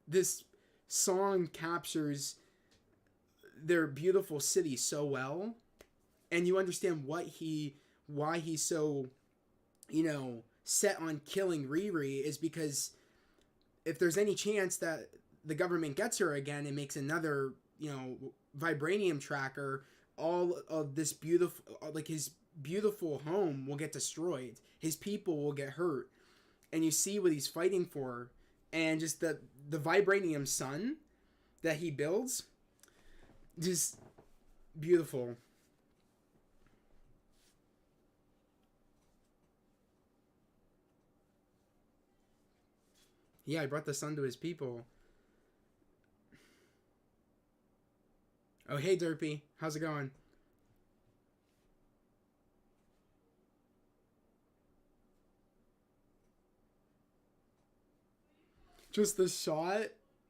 this song captures their beautiful city so well, and you understand why he's so set on killing Riri is because if there's any chance that the government gets her again and makes another vibranium tracker, all of this beautiful like his beautiful home will get destroyed, his people will get hurt, and you see what he's fighting for, and just the vibranium sun that he builds, just beautiful. Yeah, he brought the sun to his people. Oh, hey Derpy, how's it going? Just the shot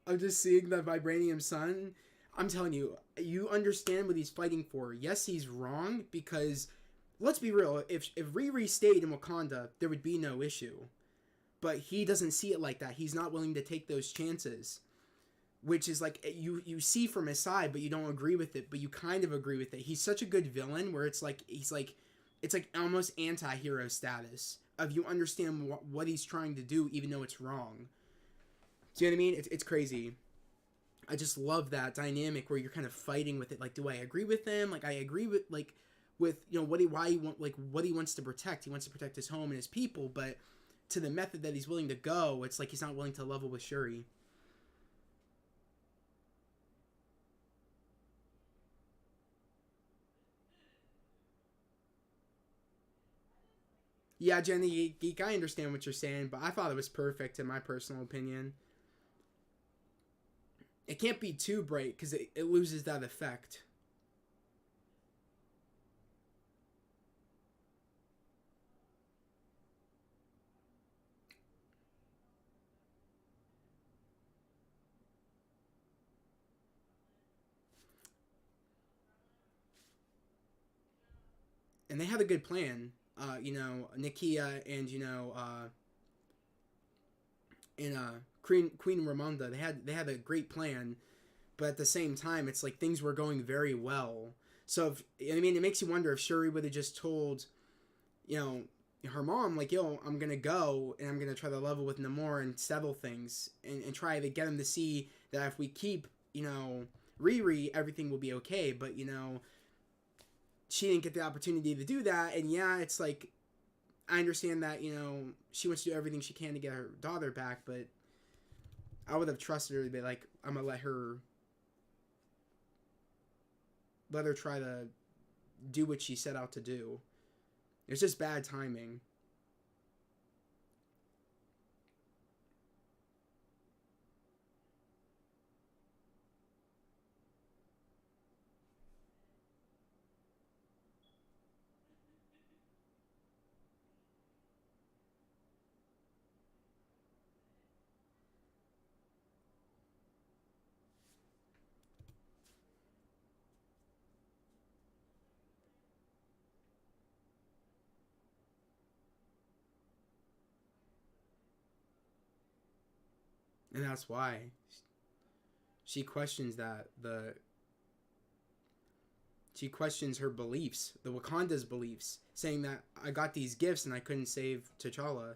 of just seeing that vibranium sun. I'm telling you, you understand what he's fighting for. Yes, he's wrong because let's be real. If Riri stayed in Wakanda, there would be no issue. But he doesn't see it like that. He's not willing to take those chances, which is like you see from his side, but you don't agree with it. But you kind of agree with it. He's such a good villain where it's like almost anti-hero status of you understand what he's trying to do, even though it's wrong. Do you know what I mean? It's crazy. I just love that dynamic where you're kind of fighting with it. Like, do I agree with him? Like, I agree with what he why he want like what he wants to protect. He wants to protect his home and his people, but to the method that he's willing to go, it's like he's not willing to level with Shuri. Yeah, Jenny Geek, I understand what you're saying, but I thought it was perfect in my personal opinion. It can't be too bright because it loses that effect. And they had a good plan. Nakia and and Queen Ramonda, they had a great plan, but at the same time, it's like things were going very well. So I mean, it makes you wonder if Shuri would have just told you know her mom like, yo, I'm gonna go and I'm gonna try to level with Namor and settle things and try to get him to see that if we keep Riri, everything will be okay. But she didn't get the opportunity to do that, and yeah, it's like I understand that she wants to do everything she can to get her daughter back, but I would have trusted her to be like, I'm gonna let her try to do what she set out to do. It's just bad timing. And that's why she questions that she questions her beliefs, the Wakanda's beliefs, saying that I got these gifts and I couldn't save T'Challa.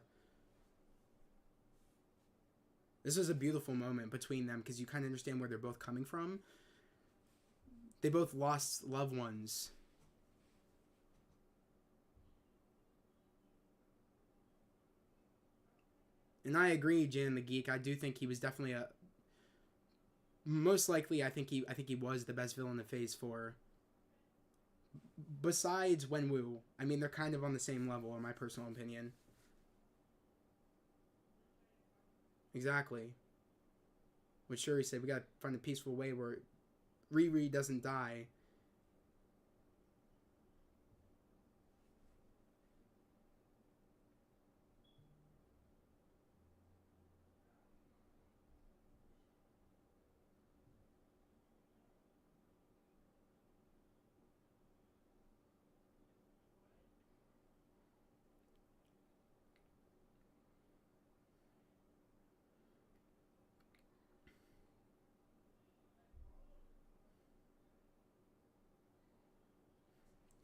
This was a beautiful moment between them because you kind of understand where they're both coming from. They both lost loved ones. And I agree, Jan the Geek. I do think he was definitely most likely. I think he was the best villain in Phase 4. Besides Wenwu, I mean, they're kind of on the same level, in my personal opinion. Exactly. What Shuri said, we gotta find a peaceful way where Riri doesn't die.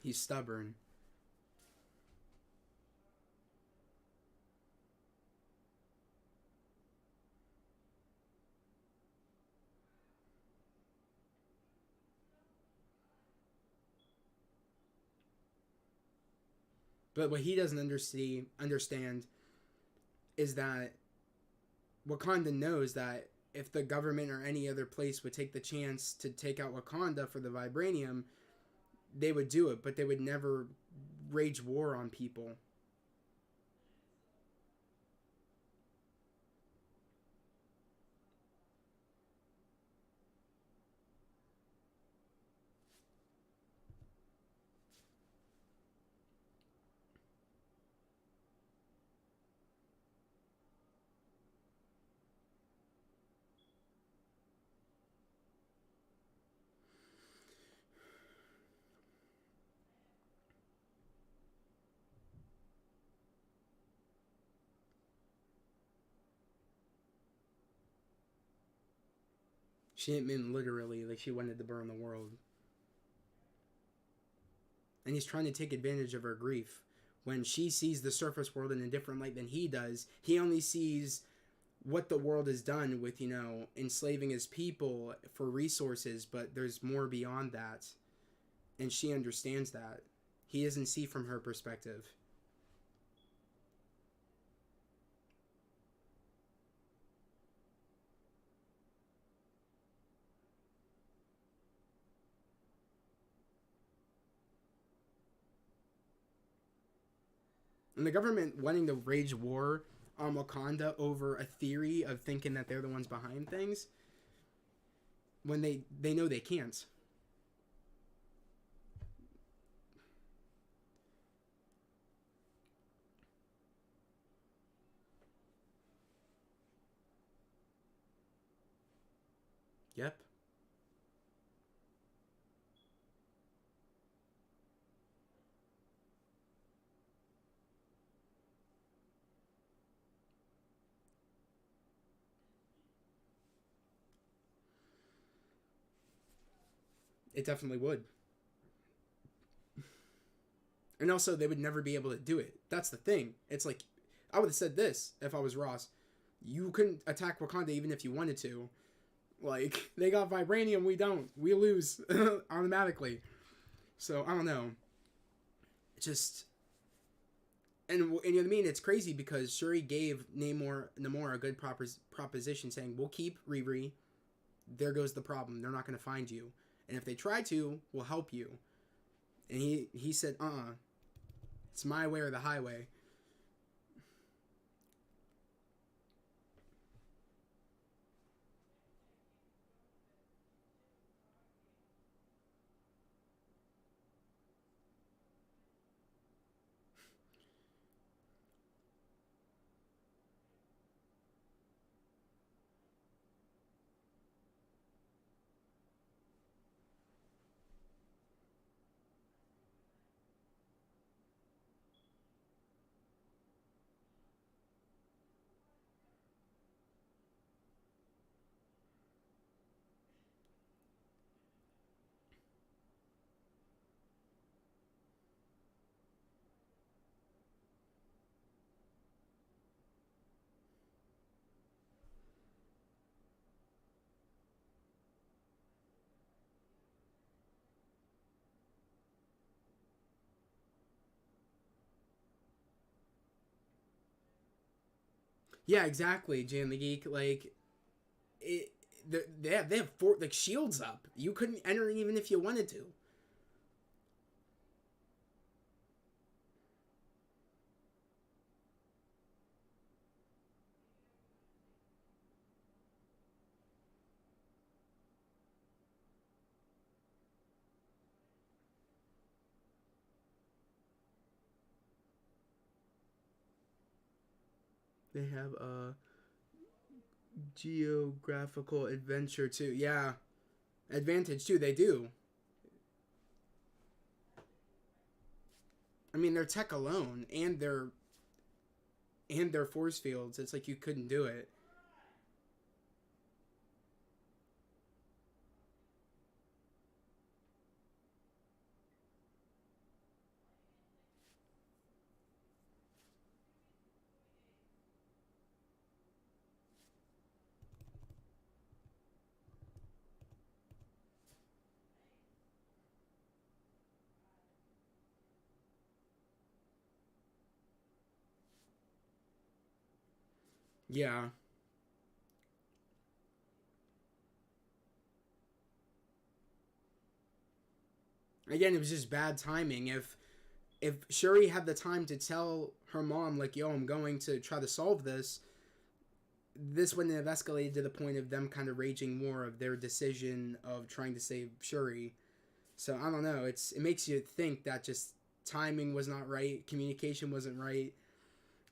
He's stubborn. But what he doesn't understand is that Wakanda knows that if the government or any other place would take the chance to take out Wakanda for the vibranium, they would do it, but they would never wage war on people. She didn't mean literally, like she wanted to burn the world. And he's trying to take advantage of her grief. When she sees the surface world in a different light than he does, he only sees what the world has done with, enslaving his people for resources, but there's more beyond that. And she understands that. He doesn't see from her perspective. And the government wanting to wage war on Wakanda over a theory of thinking that they're the ones behind things, when they know they can't. Yep. It definitely would. And also, they would never be able to do it. That's the thing. It's like, I would have said this if I was Ross. You couldn't attack Wakanda even if you wanted to. Like, they got vibranium, we don't. We lose automatically. So, I don't know. It just... And you know what I mean? It's crazy because Shuri gave Namor a good proposition saying, we'll keep Riri. There goes the problem. They're not going to find you. And if they try to, we'll help you. And he said, it's my way or the highway. Yeah, exactly. Jay and the Geek, like it. They have four like shields up. You couldn't enter even if you wanted to. They have a geographical adventure too. Yeah, advantage too. They do. I mean, their tech alone and their force fields. It's like you couldn't do it. Yeah. Again, it was just bad timing. If Shuri had the time to tell her mom like, "Yo, I'm going to try to solve this," this wouldn't have escalated to the point of them kind of raging more of their decision of trying to save Shuri. So I don't know. It makes you think that just timing was not right, communication wasn't right,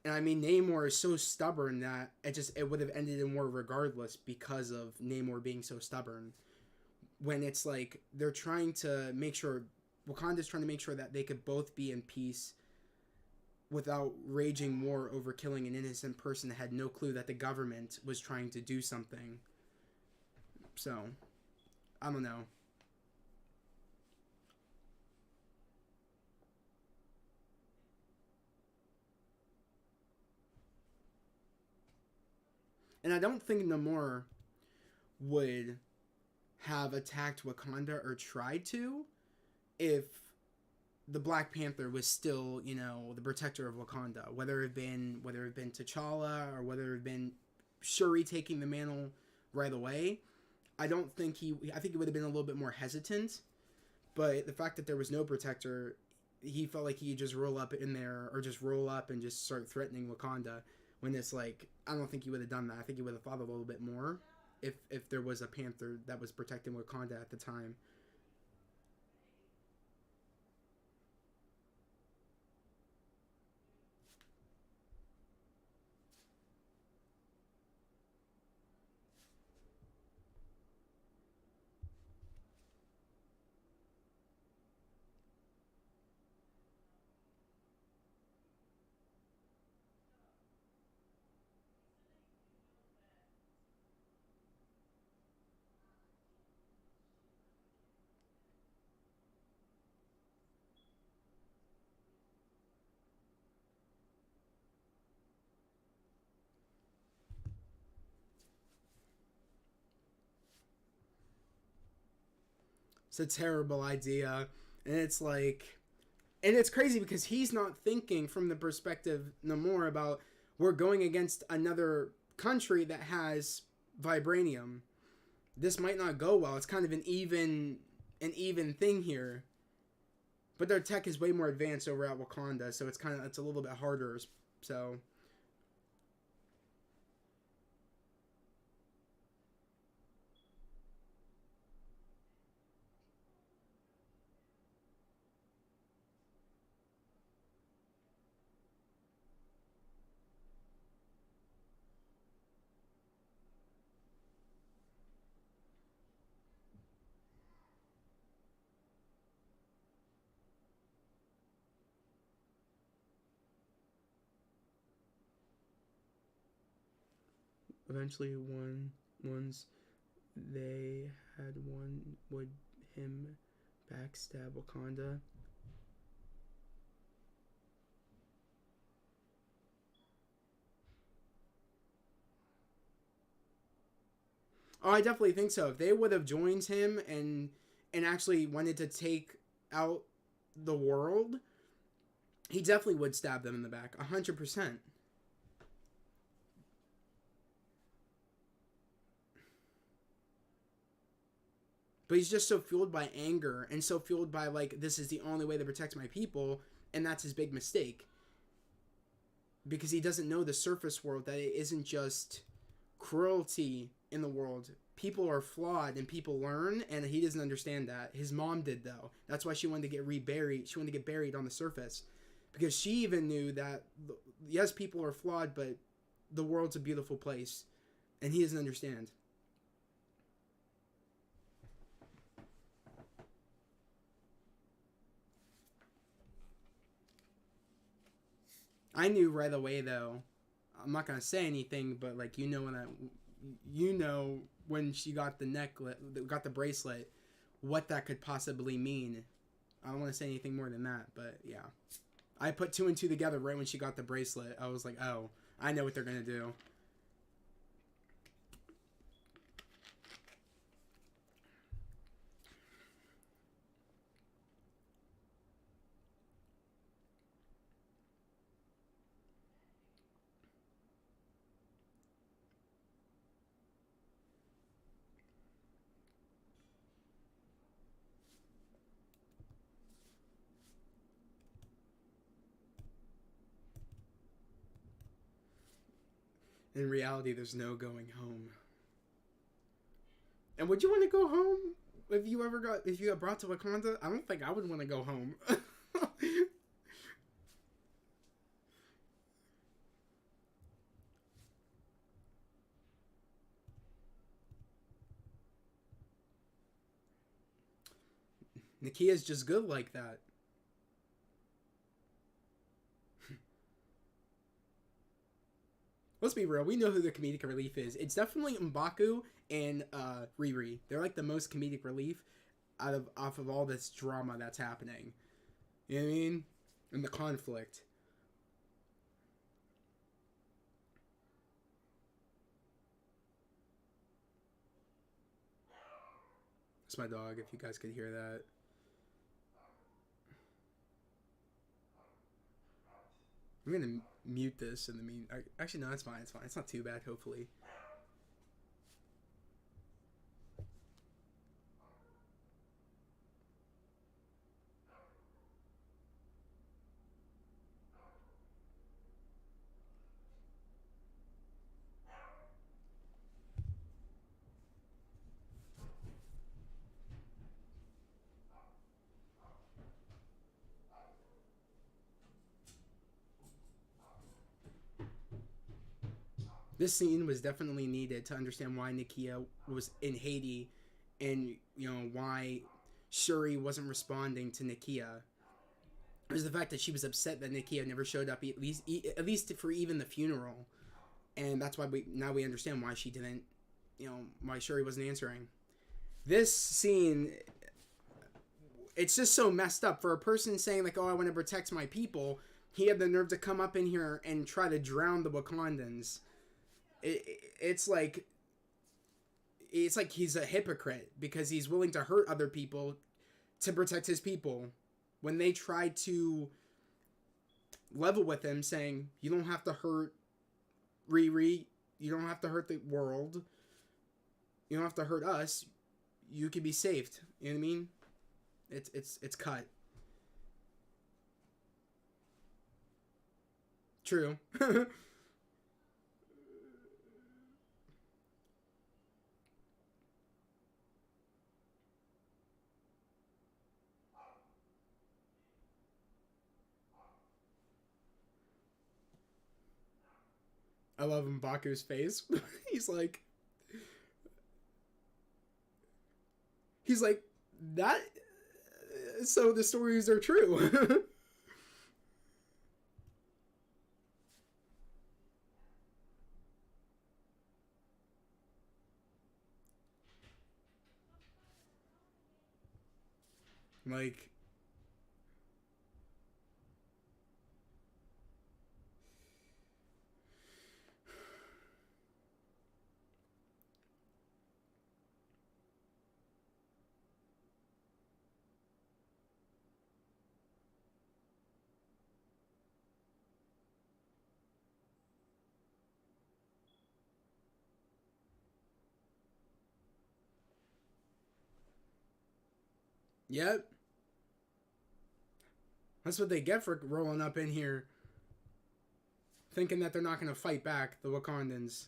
and I mean Namor is so stubborn that it would have ended in war regardless because of Namor being so stubborn. When it's like they're trying to make sure Wakanda's trying to make sure that they could both be in peace without raging war over killing an innocent person that had no clue that the government was trying to do something. So, I don't know. And I don't think Namor would have attacked Wakanda or tried to if the Black Panther was still, the protector of Wakanda. Whether it had been T'Challa or whether it had been Shuri taking the mantle right away. I think he would have been a little bit more hesitant. But the fact that there was no protector, he felt like he could just roll up in there or just roll up and just start threatening Wakanda. When it's like, I don't think he would have done that. I think he would have thought a little bit more if there was a Panther that was protecting Wakanda at the time. It's a terrible idea. And it's like, and it's crazy because he's not thinking from the perspective no more about we're going against another country that has vibranium. This might not go well. It's kind of an even thing here. But their tech is way more advanced over at Wakanda, so it's a little bit harder. So eventually, once they had won, would him backstab Wakanda? Oh, I definitely think so. If they would have joined him and actually wanted to take out the world, he definitely would stab them in the back, 100%. But he's just so fueled by anger and so fueled by, like, this is the only way to protect my people, and that's his big mistake. Because he doesn't know the surface world, that it isn't just cruelty in the world. People are flawed and people learn, and he doesn't understand that. His mom did, though. That's why she wanted to get reburied. She wanted to get buried on the surface. Because she even knew that, yes, people are flawed, but the world's a beautiful place. And he doesn't understand. I knew right away, though. I'm not gonna say anything, but like when she got the necklace, got the bracelet, what that could possibly mean. I don't want to say anything more than that, but yeah, I put two and two together right when she got the bracelet. I was like, oh, I know what they're gonna do. In reality, there's no going home. And would you want to go home if you got brought to Wakanda? I don't think I would want to go home. Nakia's just good like that. Let's be real. We know who the comedic relief is. It's definitely M'Baku and Riri. They're like the most comedic relief off of all this drama that's happening. You know what I mean? And the conflict. It's my dog, if you guys could hear that. I'm gonna mute this in the mean. Actually, no, it's fine. It's fine. It's not too bad. Hopefully. This scene was definitely needed to understand why Nakia was in Haiti, and why Shuri wasn't responding to Nakia. It was the fact that she was upset that Nakia never showed up, at least for even the funeral, and that's why we understand why she didn't, why Shuri wasn't answering. This scene, it's just so messed up for a person saying like, "Oh, I want to protect my people." He had the nerve to come up in here and try to drown the Wakandans. It's like he's a hypocrite because he's willing to hurt other people to protect his people. When they try to level with him, saying, "You don't have to hurt Riri, you don't have to hurt the world, you don't have to hurt us, you can be saved." You know what I mean? It's cut. True. I love M'Baku's face. he's like that. So the stories are true. Like, Yep. That's what they get for rolling up in here, thinking that they're not going to fight back, the Wakandans.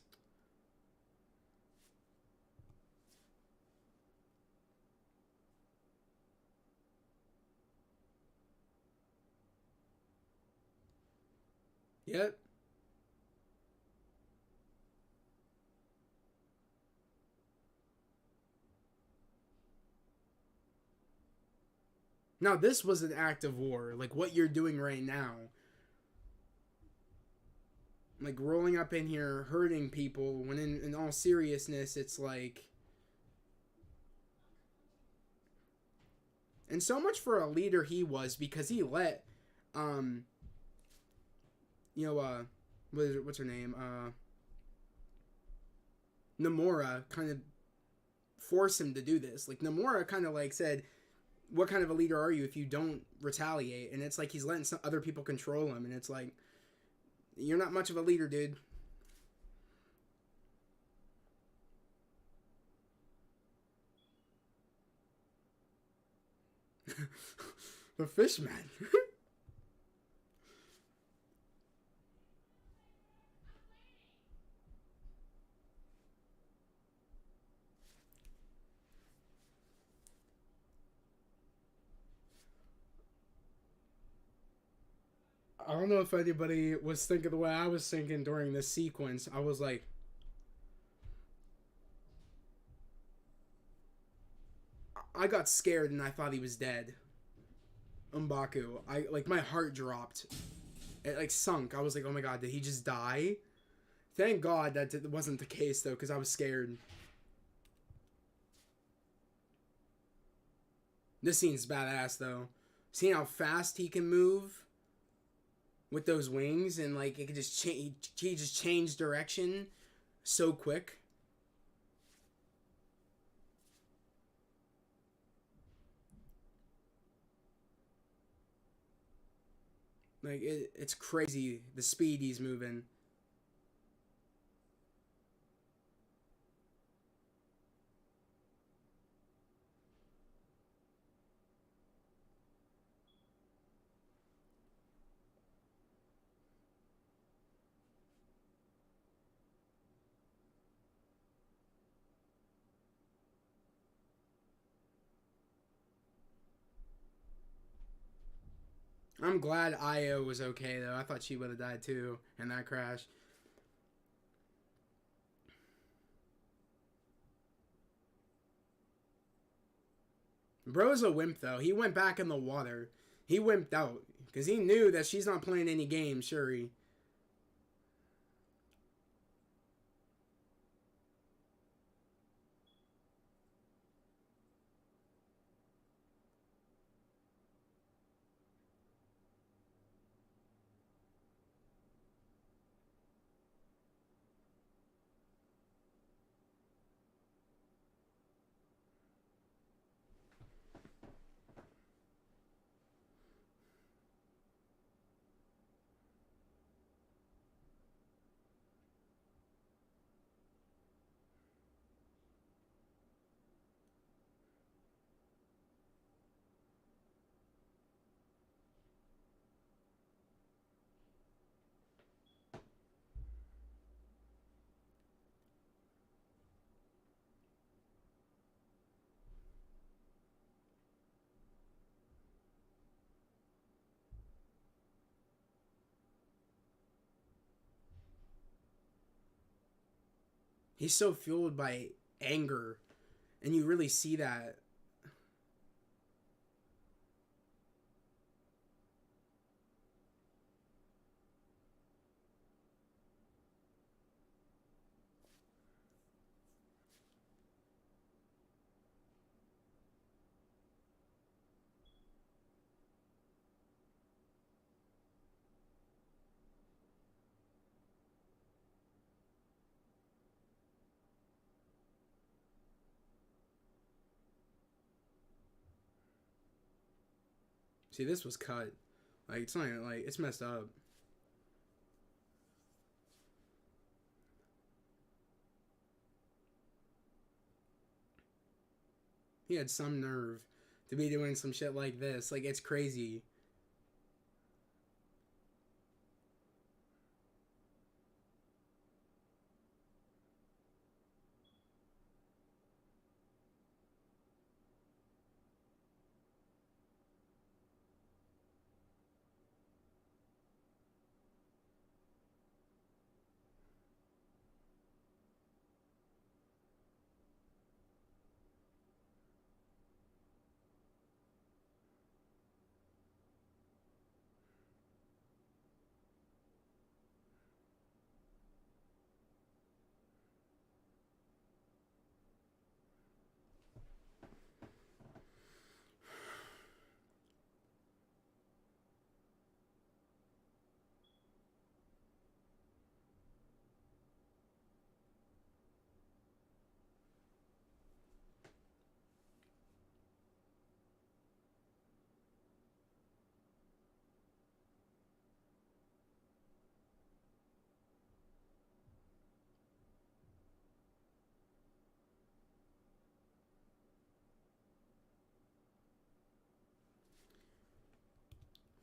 Yep. Now, this was an act of war, like what you're doing right now. Like rolling up in here, hurting people, when in all seriousness, it's like. And so much for a leader he was, because he let, um, you know, what's her name? Namora kind of force him to do this. Like, Namora kind of like said, what kind of a leader are you if you don't retaliate? And it's like he's letting some other people control him, and it's like, you're not much of a leader, dude. The Fishman. I don't know if anybody was thinking the way I was thinking during this sequence. I was like, I got scared and I thought he was dead. M'Baku. I like my heart dropped. It like sunk. I was like, oh my god, did he just die? Thank God that wasn't the case though, because I was scared. This scene's badass though. Seeing how fast he can move with those wings, and like it could just change. He just changed direction so quick. Like it's crazy the speed he's moving. I'm glad Io was okay though. I thought she would have died too in that crash. Bro's a wimp though. He went back in the water. He wimped out because he knew that she's not playing any games. Shuri. He's so fueled by anger, and you really see that. See, this was cut. Like it's not even, like it's messed up. He had some nerve to be doing some shit like this. Like, it's crazy.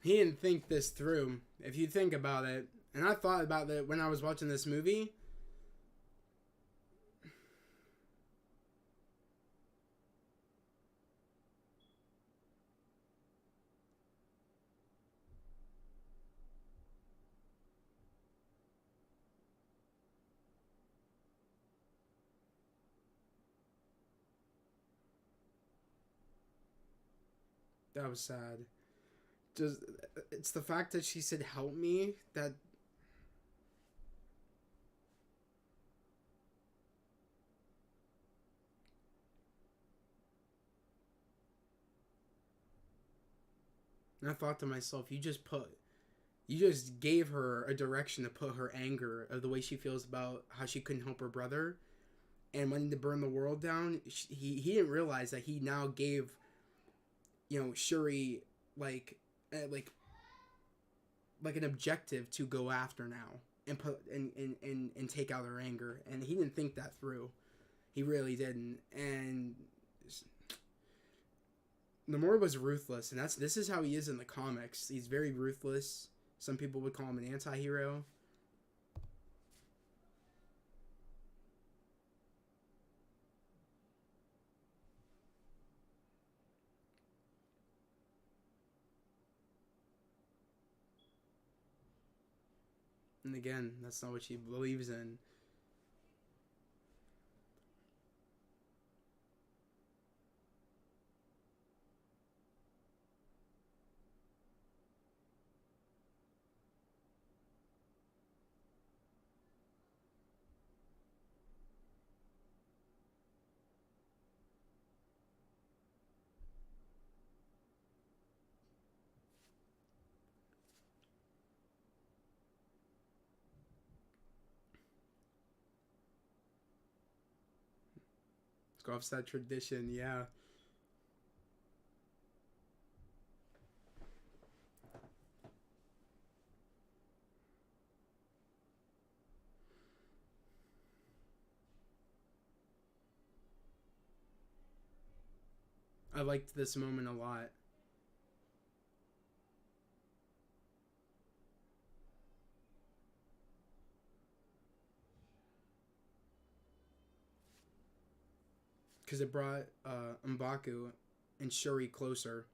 He didn't think this through. If you think about it, and I thought about that when I was watching this movie. That was sad. Just, it's the fact that she said help me that and I thought to myself, you just gave her a direction to put her anger of the way she feels about how she couldn't help her brother and wanting to burn the world down. He didn't realize that he now gave, Shuri like like an objective to go after now and put and take out her anger, and he didn't think that through. He really didn't. And Namor was ruthless, and this is how he is in the comics. He's very ruthless. Some people would call him an anti-hero. And again, that's not what she believes in. Let's go off that tradition, yeah. I liked this moment a lot. Because it brought M'Baku and Shuri closer.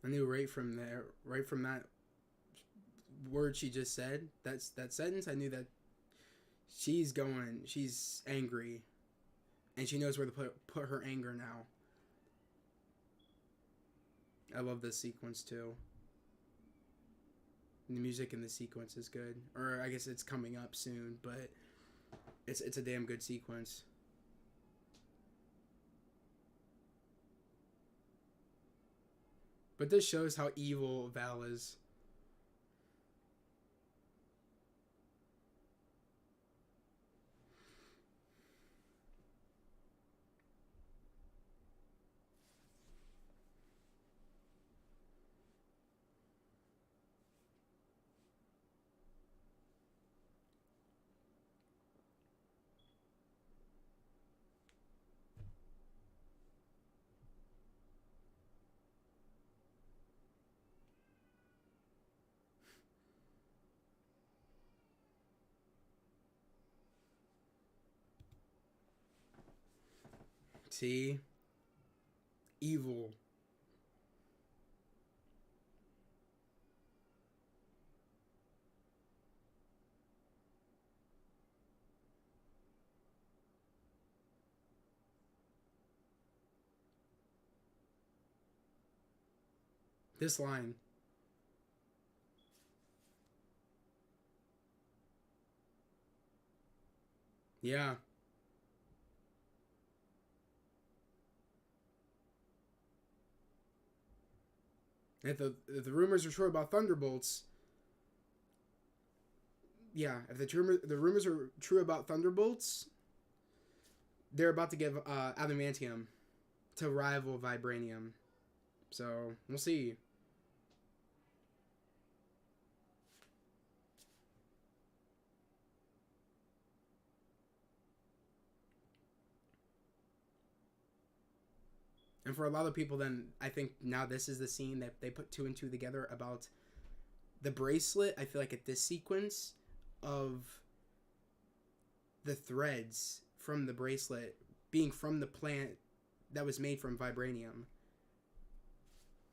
I knew right from there, right from that word she just said, that sentence, I knew that she's angry, and she knows where to put her anger now. I love this sequence too. And the music in the sequence is good, or I guess it's coming up soon, but it's a damn good sequence. But this shows how evil Val is. See? Evil. This line. Yeah. If the rumors are true about Thunderbolts, yeah, if the rumors are true about Thunderbolts, they're about to give adamantium to rival vibranium. So we'll see. And for a lot of people, then I think now this is the scene that they put two and two together about the bracelet. I feel like at this sequence of the threads from the bracelet being from the plant that was made from vibranium.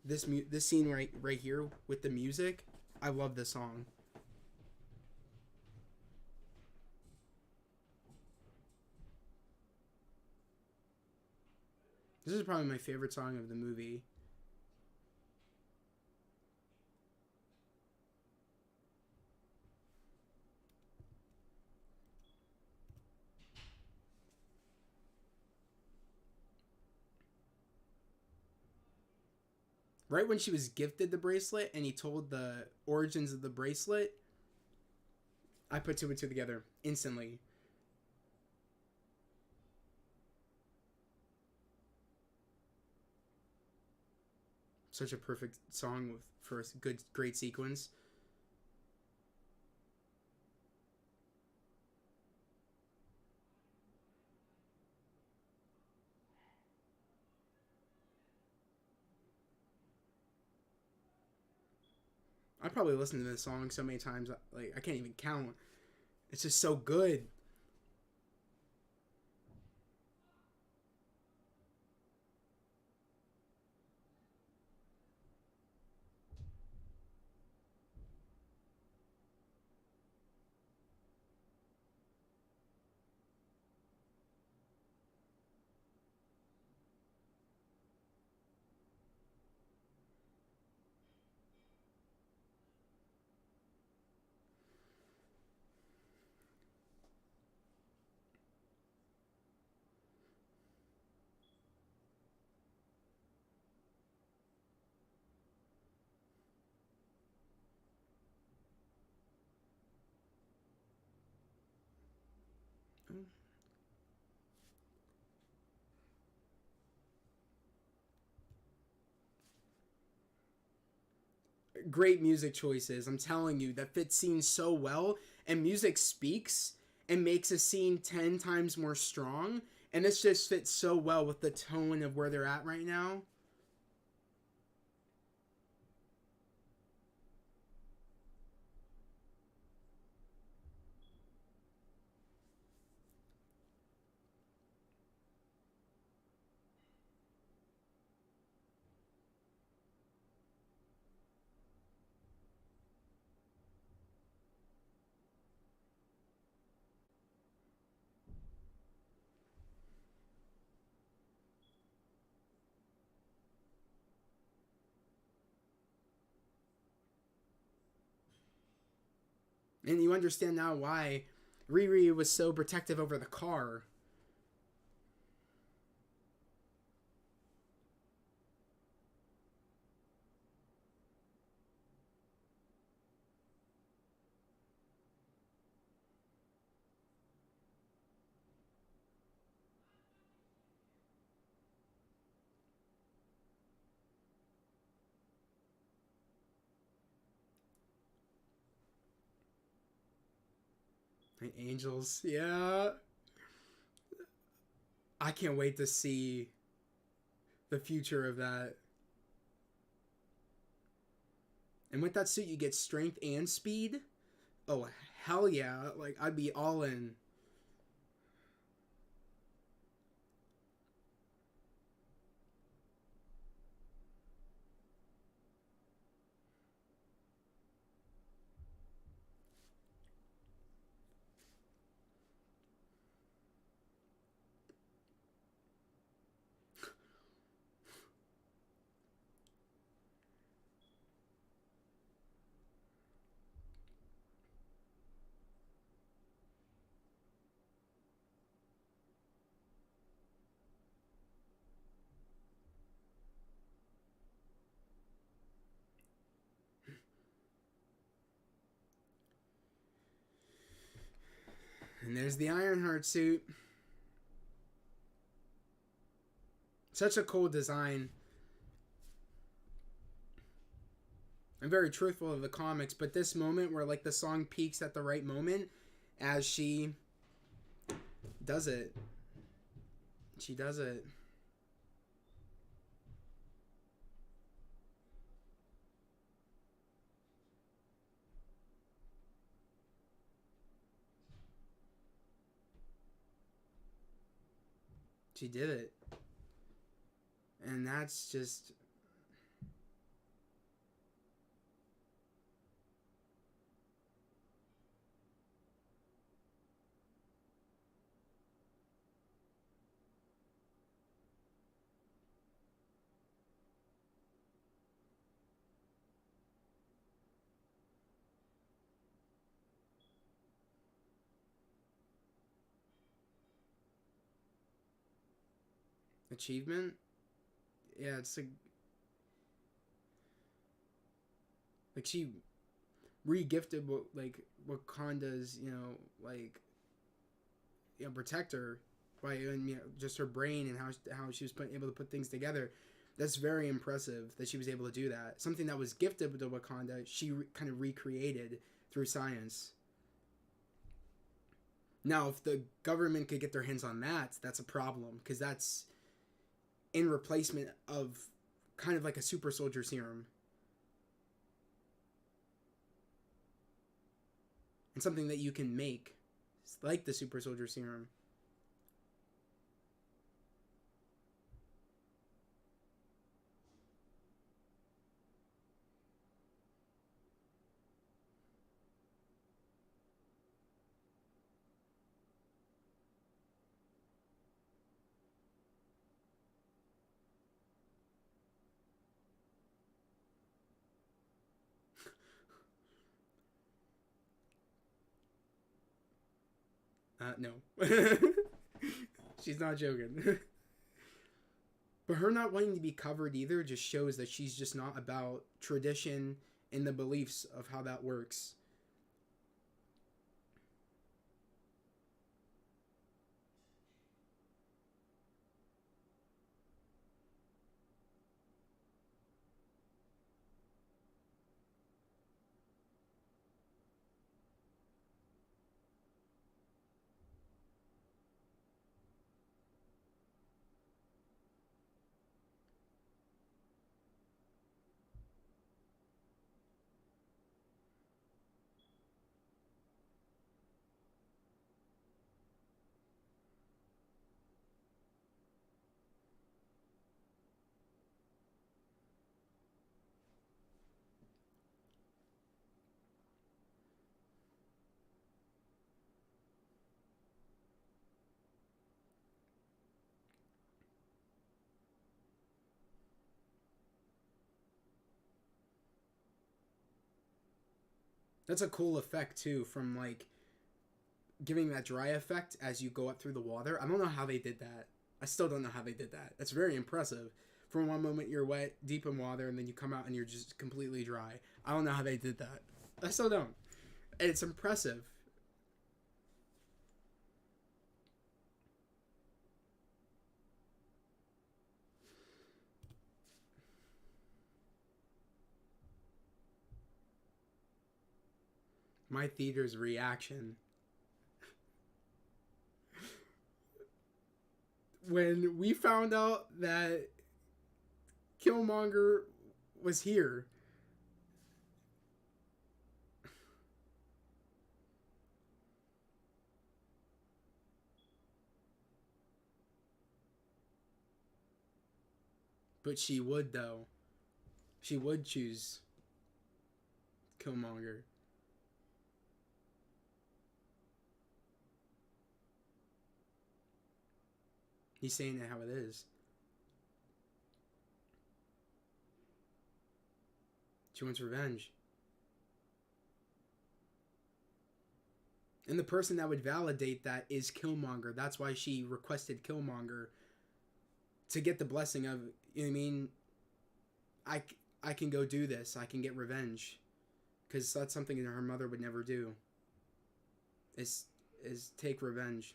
This scene right here with the music, I love this song. This is probably my favorite song of the movie. Right when she was gifted the bracelet and he told the origins of the bracelet, I put two and two together instantly. Such a perfect song for a great sequence. I probably listened to this song so many times, like I can't even count. It's just so good. Great music choices. I'm telling you, that fits scenes so well. And music speaks and makes a scene 10 times more strong. And this just fits so well with the tone of where they're at right now. And you understand now why Riri was so protective over the car. Like Angels, yeah. I can't wait to see the future of that. And with that suit, you get strength and speed. Oh, hell yeah. Like, I'd be all in. And there's the Ironheart suit. Such a cool design. I'm very truthful of the comics, but this moment where like the song peaks at the right moment as she does it. She does it. She did it. And that's just achievement. Yeah, it's like she re-gifted what like Wakanda's, like protector by just her brain and how she was able to put things together. That's very impressive that she was able to do that. Something that was gifted to Wakanda, she kind of recreated through science. Now, if the government could get their hands on that, that's a problem because that's in replacement of kind of like a super soldier serum. And something that you can make, like the super soldier serum. No. She's not joking. But her not wanting to be covered either just shows that she's just not about tradition and the beliefs of how that works. That's a cool effect too, from like giving that dry effect as you go up through the water. I don't know how they did that. I still don't know how they did that. That's very impressive. From one moment you're wet, deep in water, and then you come out and you're just completely dry. I don't know how they did that. I still don't. And it's impressive. My theater's reaction. when we found out that Killmonger was here. But she would, though. She would choose Killmonger. He's saying it how it is. She wants revenge. And the person that would validate that is Killmonger. That's why she requested Killmonger to get the blessing of, you know what I mean? I can go do this. I can get revenge. Because that's something that her mother would never do. Is take revenge.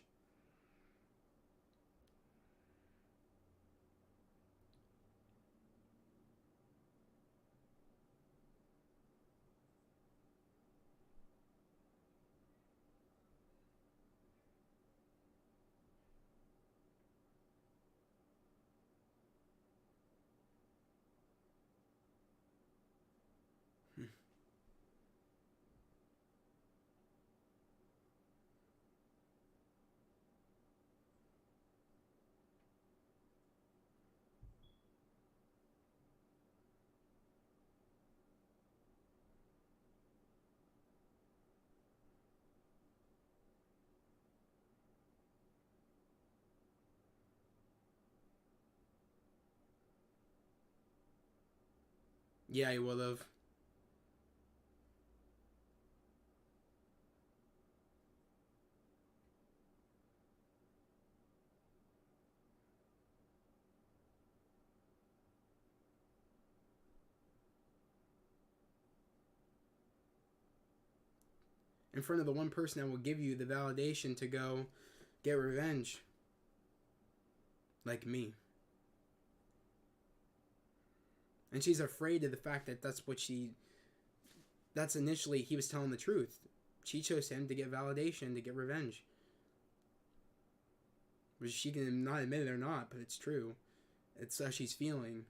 Yeah, he would have. In front of the one person that will give you the validation to go get revenge. Like me. And she's afraid of the fact that that's initially, he was telling the truth. She chose him to get validation, to get revenge. Which she can not admit it or not, but it's true. It's how she's feeling.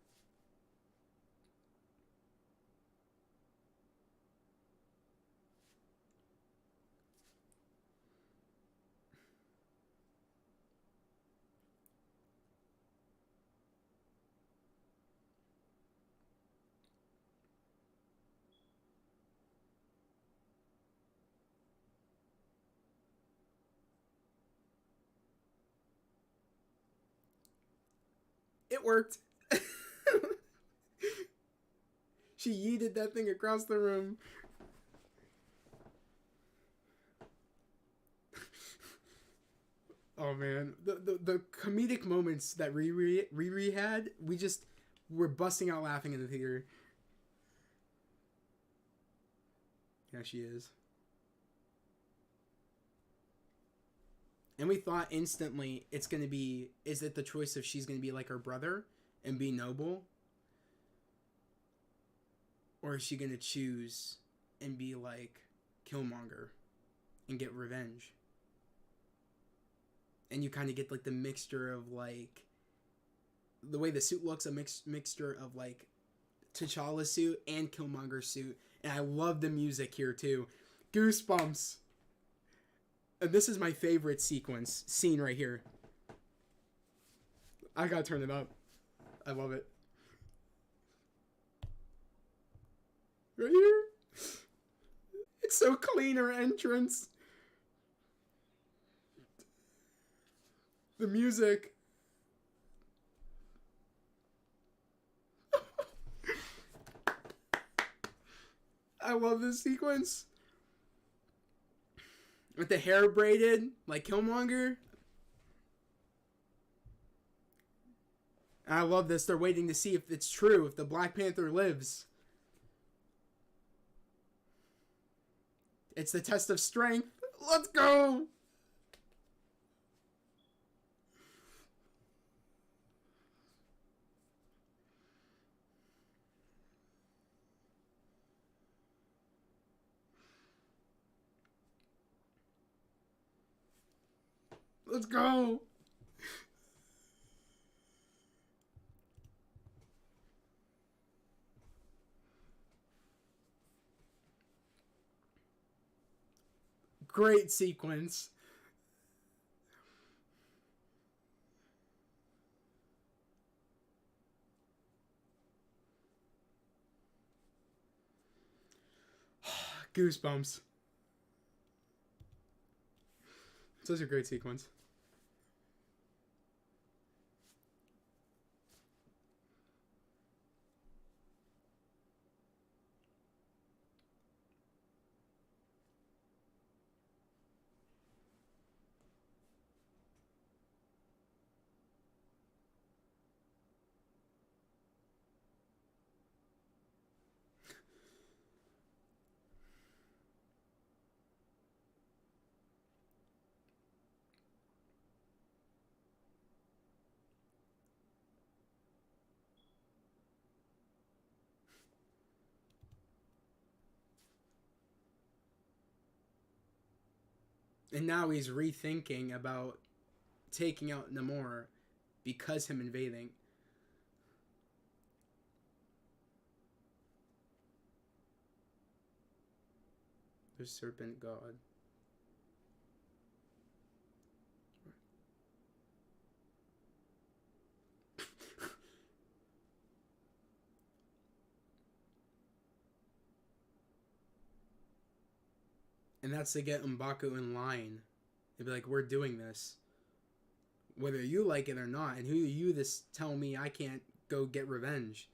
It worked. She yeeted that thing across the room. Oh man, the comedic moments that Riri had, we just were busting out laughing in the theater. Yeah, she is. And we thought instantly it's gonna be, is it the choice of she's gonna be like her brother and be noble, or is she gonna choose and be like Killmonger and get revenge? And you kind of get like the mixture of like the way the suit looks, a mixture of like T'Challa's suit and Killmonger's suit. And I love the music here too. Goosebumps. And this is my favorite scene right here. I gotta turn it up. I love it. Right here. It's so clean, her entrance. The music. I love this sequence. With the hair braided, like Killmonger. And I love this. They're waiting to see if it's true, if the Black Panther lives. It's the test of strength. Let's go! Let's go! Great sequence. Goosebumps. Such a great sequence. And now he's rethinking about taking out Namor because him invading. The serpent god. And that's to get M'Baku in line. They'd be like, we're doing this. Whether you like it or not. And who are you to tell me I can't go get revenge?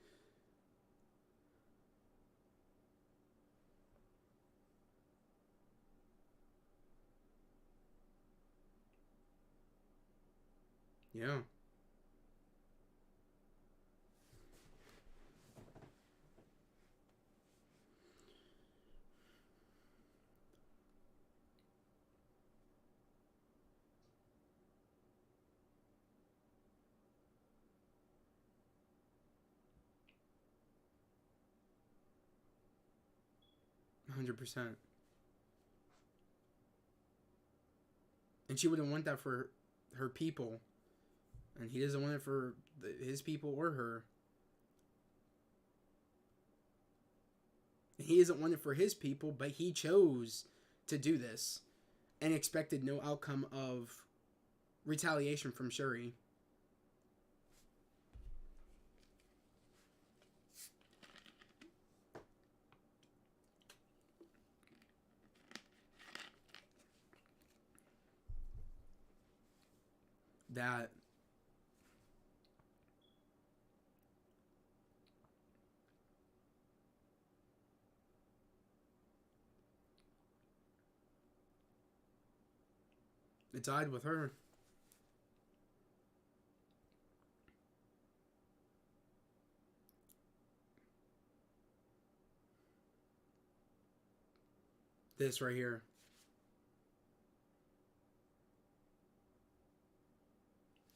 Yeah. %. And she wouldn't want that for her people. And he doesn't want it for his people or her. And he doesn't want it for his people, but he chose to do this. And expected no outcome of retaliation from Shuri. That it died with her. This right here.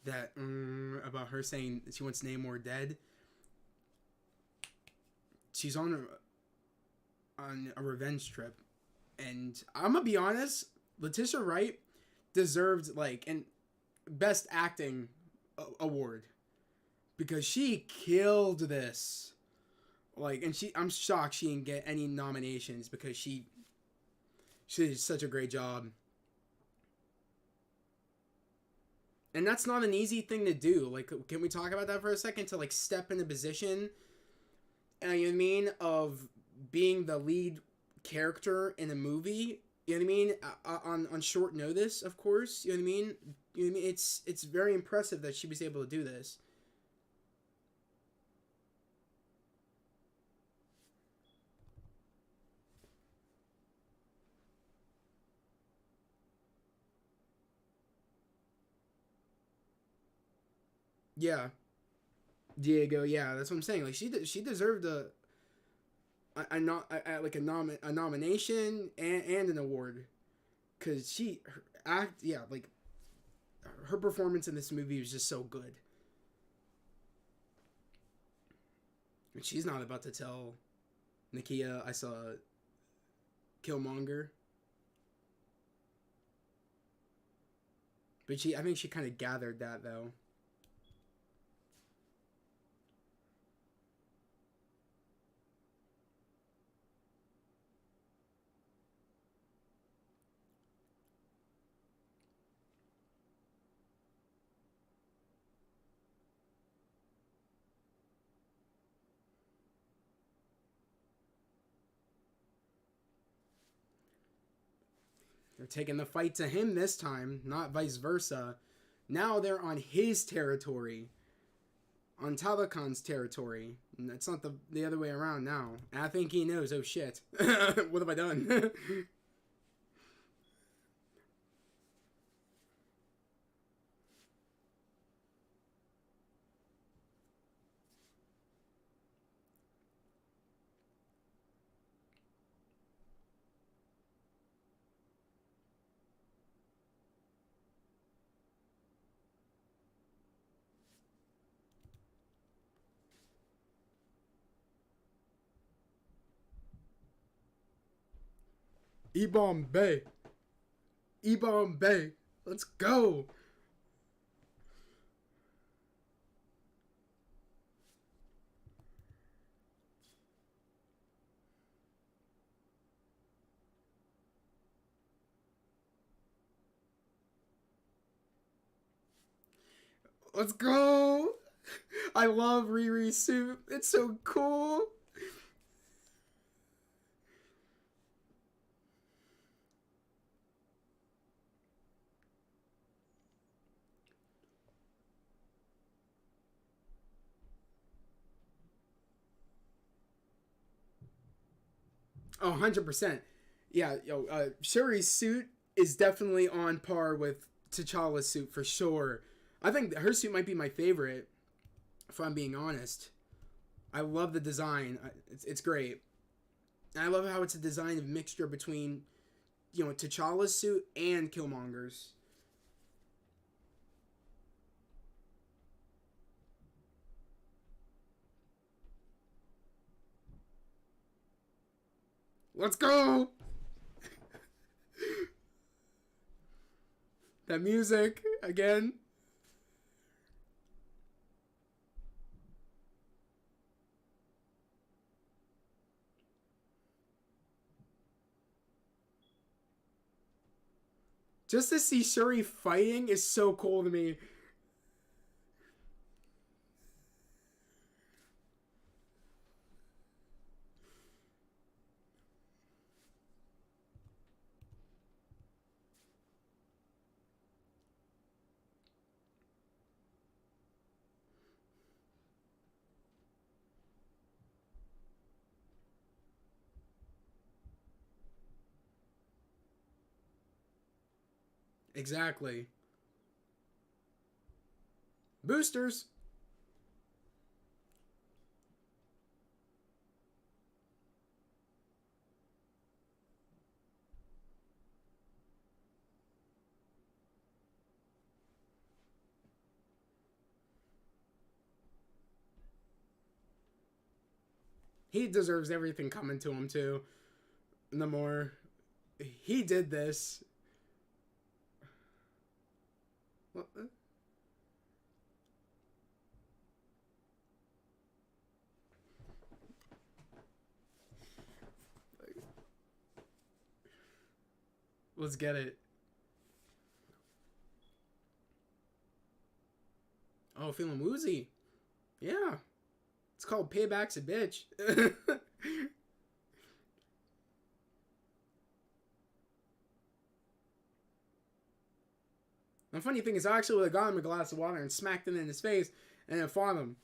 That about her saying she wants Namor dead. She's on a revenge trip, and I'm gonna be honest, Letitia Wright deserved like an best acting award because she killed this. Like, and I'm shocked she didn't get any nominations because she did such a great job. And that's not an easy thing to do. Like, can we talk about that for a second? To like step in a position, you know what I mean, of being the lead character in a movie. You know what I mean? On short notice, of course. You know what I mean? You know what I mean? It's very impressive that she was able to do this. Yeah, Diego. Yeah, that's what I'm saying. Like she deserved a nomination and an award because her performance in this movie was just so good. And she's not about to tell Nakia I saw Killmonger. But I think she kind of gathered that though. They're taking the fight to him this time, not vice versa. Now they're on his territory. On Talakan's territory. And it's not the other way around now. And I think he knows, oh shit. What have I done? E-Bomb Bay. E-Bomb Bay. Let's go. Let's go. I love Riri's suit. It's so cool. Oh, 100%. Yeah, Shuri's suit is definitely on par with T'Challa's suit for sure. I think her suit might be my favorite, if I'm being honest. I love the design. It's great. And I love how it's a design of mixture between, T'Challa's suit and Killmonger's. Let's go! That music, again. Just to see Shuri fighting is so cool to me. Exactly. Boosters. He deserves everything coming to him, too. The more he did this. What? Let's get it. Oh, feeling woozy. Yeah. It's called Payback's a Bitch. The funny thing is, I actually would have got him a glass of water and smacked it in his face and then fought him.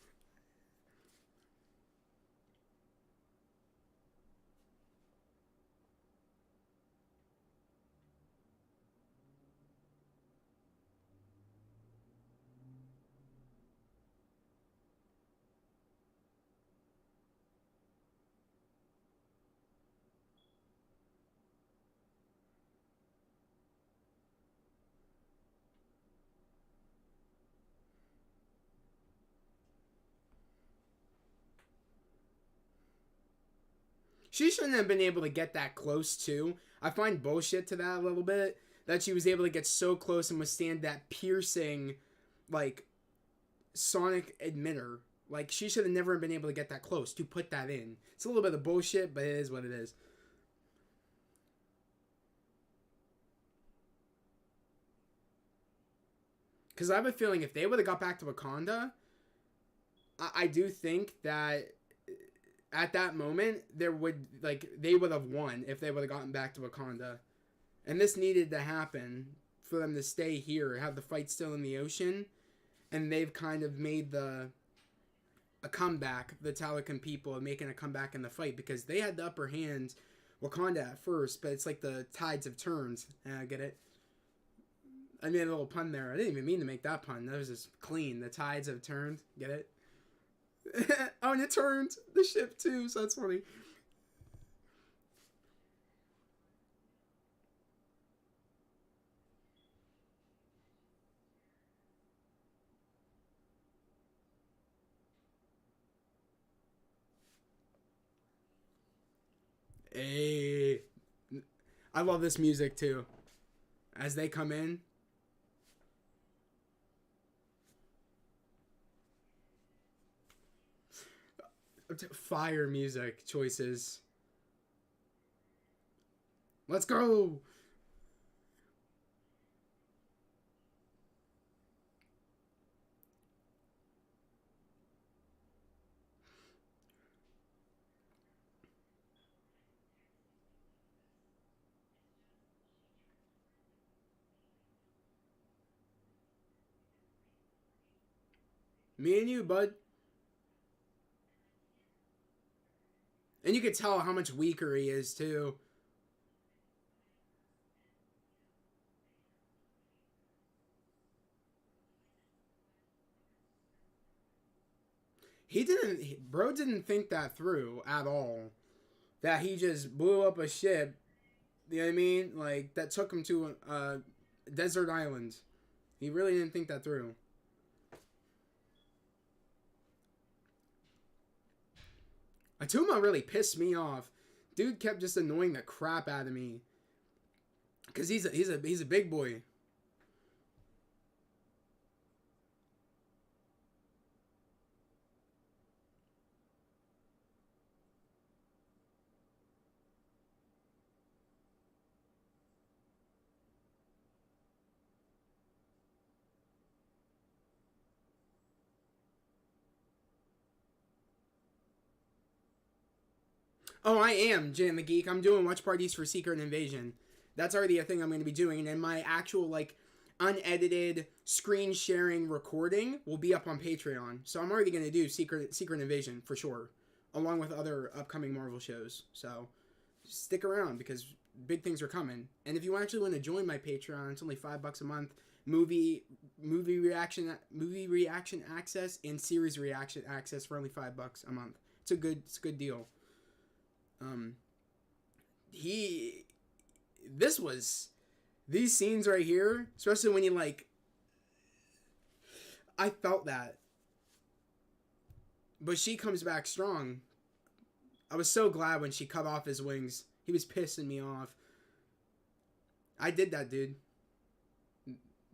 She shouldn't have been able to get that close, too. I find bullshit to that a little bit. That she was able to get so close and withstand that piercing, like, sonic emitter. Like, she should have never been able to get that close to put that in. It's a little bit of bullshit, but it is what it is. Because I have a feeling if they would have got back to Wakanda, I do think that at that moment, they would have won if they would have gotten back to Wakanda. And this needed to happen for them to stay here, have the fight still in the ocean. And they've kind of made a comeback, the Talokan people, making a comeback in the fight because they had the upper hand, Wakanda at first, but it's like the tides have turned. I get it. I made a little pun there. I didn't even mean to make that pun. That was just clean. The tides have turned. Get it? Oh, and it turned the ship too, so that's funny. Hey, I love this music too. As they come in, fire music choices. Let's go. Me and you, bud. And you could tell how much weaker he is too. Bro didn't think that through at all. That he just blew up a ship, you know what I mean? Like, that took him to a desert island. He really didn't think that through. Atuma really pissed me off. Dude kept just annoying the crap out of me. Cause he's a big boy. Oh, I am Jan the Geek. I'm doing watch parties for Secret Invasion. That's already a thing I'm going to be doing, and then my actual like unedited screen sharing recording will be up on Patreon. So I'm already going to do Secret Invasion for sure, along with other upcoming Marvel shows. So stick around because big things are coming. And if you actually want to join my Patreon, it's only $5 a month. Movie reaction access and series reaction access for only $5 a month. It's a good deal. He this was these scenes right here, especially when he like I felt that. But she comes back strong. I was so glad when she cut off his wings. He was pissing me off. I did that, dude.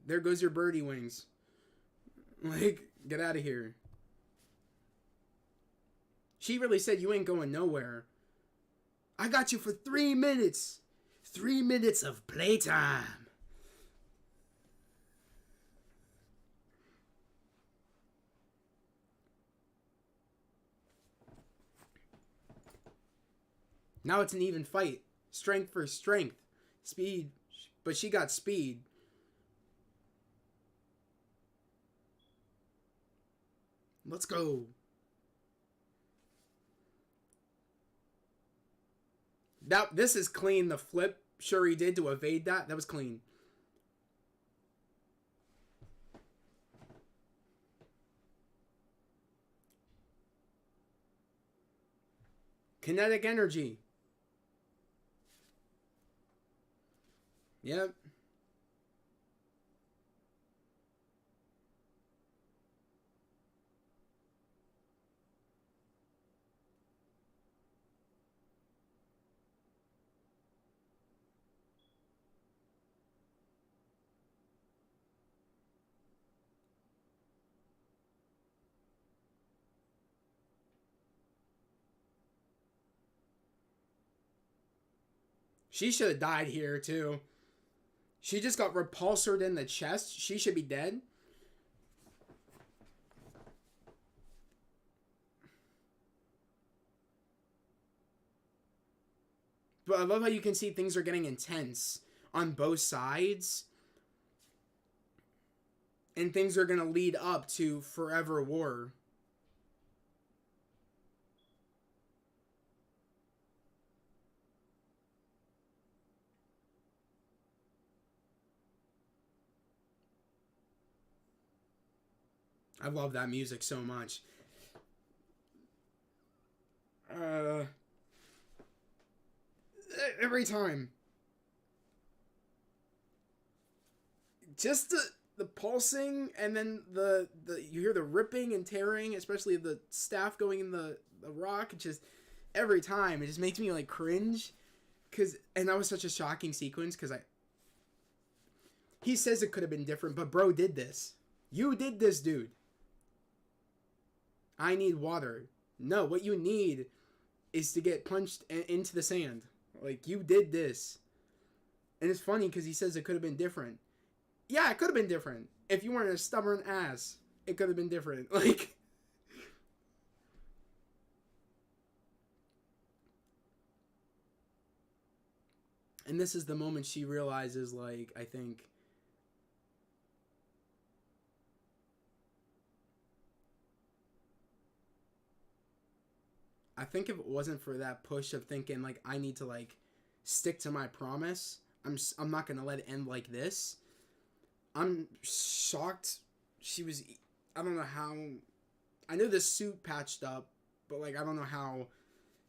There goes your birdie wings. Like, get out of here. She really said you ain't going nowhere. I got you for 3 minutes. 3 minutes of playtime. Now it's an even fight. Strength for strength. Speed. But she got speed. Let's go. This is clean. The flip Shuri did to evade that was clean. Kinetic energy. Yep. She should have died here too. She just got repulsored in the chest. She should be dead. But I love how you can see things are getting intense on both sides, and things are going to lead up to forever war. I love that music so much. Uh, every time. Just the pulsing, and then the you hear the ripping and tearing, especially the staff going in the rock. It just every time it just makes me like cringe, and that was such a shocking sequence because I he says it could have been different, but bro did this. You did this, dude. I need water. No, what you need is to get punched into the sand. Like, you did this. And it's funny because he says it could have been different. Yeah, it could have been different. If you weren't a stubborn ass, it could have been different. Like, and this is the moment she realizes, like, I think if it wasn't for that push of thinking like I need to like stick to my promise, I'm not gonna let it end like this. I'm shocked. She was. I don't know how. I know the suit patched up, but like I don't know how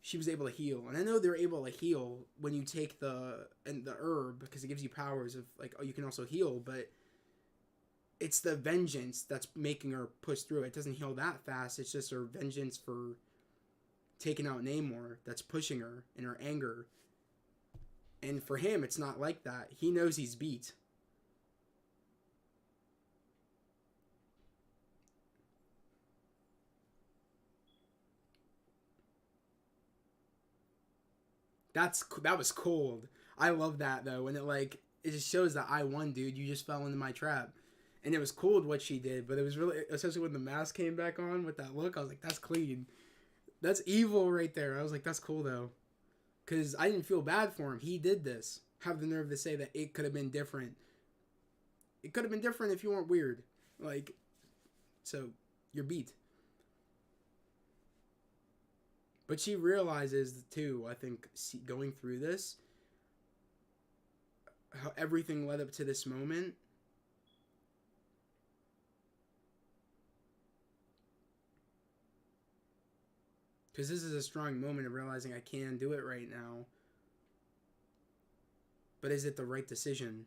she was able to heal. And I know they're able to heal when you take the herb because it gives you powers of like oh you can also heal, but it's the vengeance that's making her push through. It doesn't heal that fast. It's just her vengeance for taking out Namor that's pushing her in her anger. And for him, it's not like that. He knows he's beat. That was cold. I love that though, when it just shows that I won, dude. You just fell into my trap, and it was cold what she did. But it was really, especially when the mask came back on with that look. I was like, that's clean. That's evil right there. I was like, that's cool though, because I didn't feel bad for him. He did this. Have the nerve to say that it could have been different. It could have been different if you weren't weird. Like, so you're beat. But she realizes too. I think going through this, how everything led up to this moment. Because this is a strong moment of realizing I can do it right now. But is it the right decision?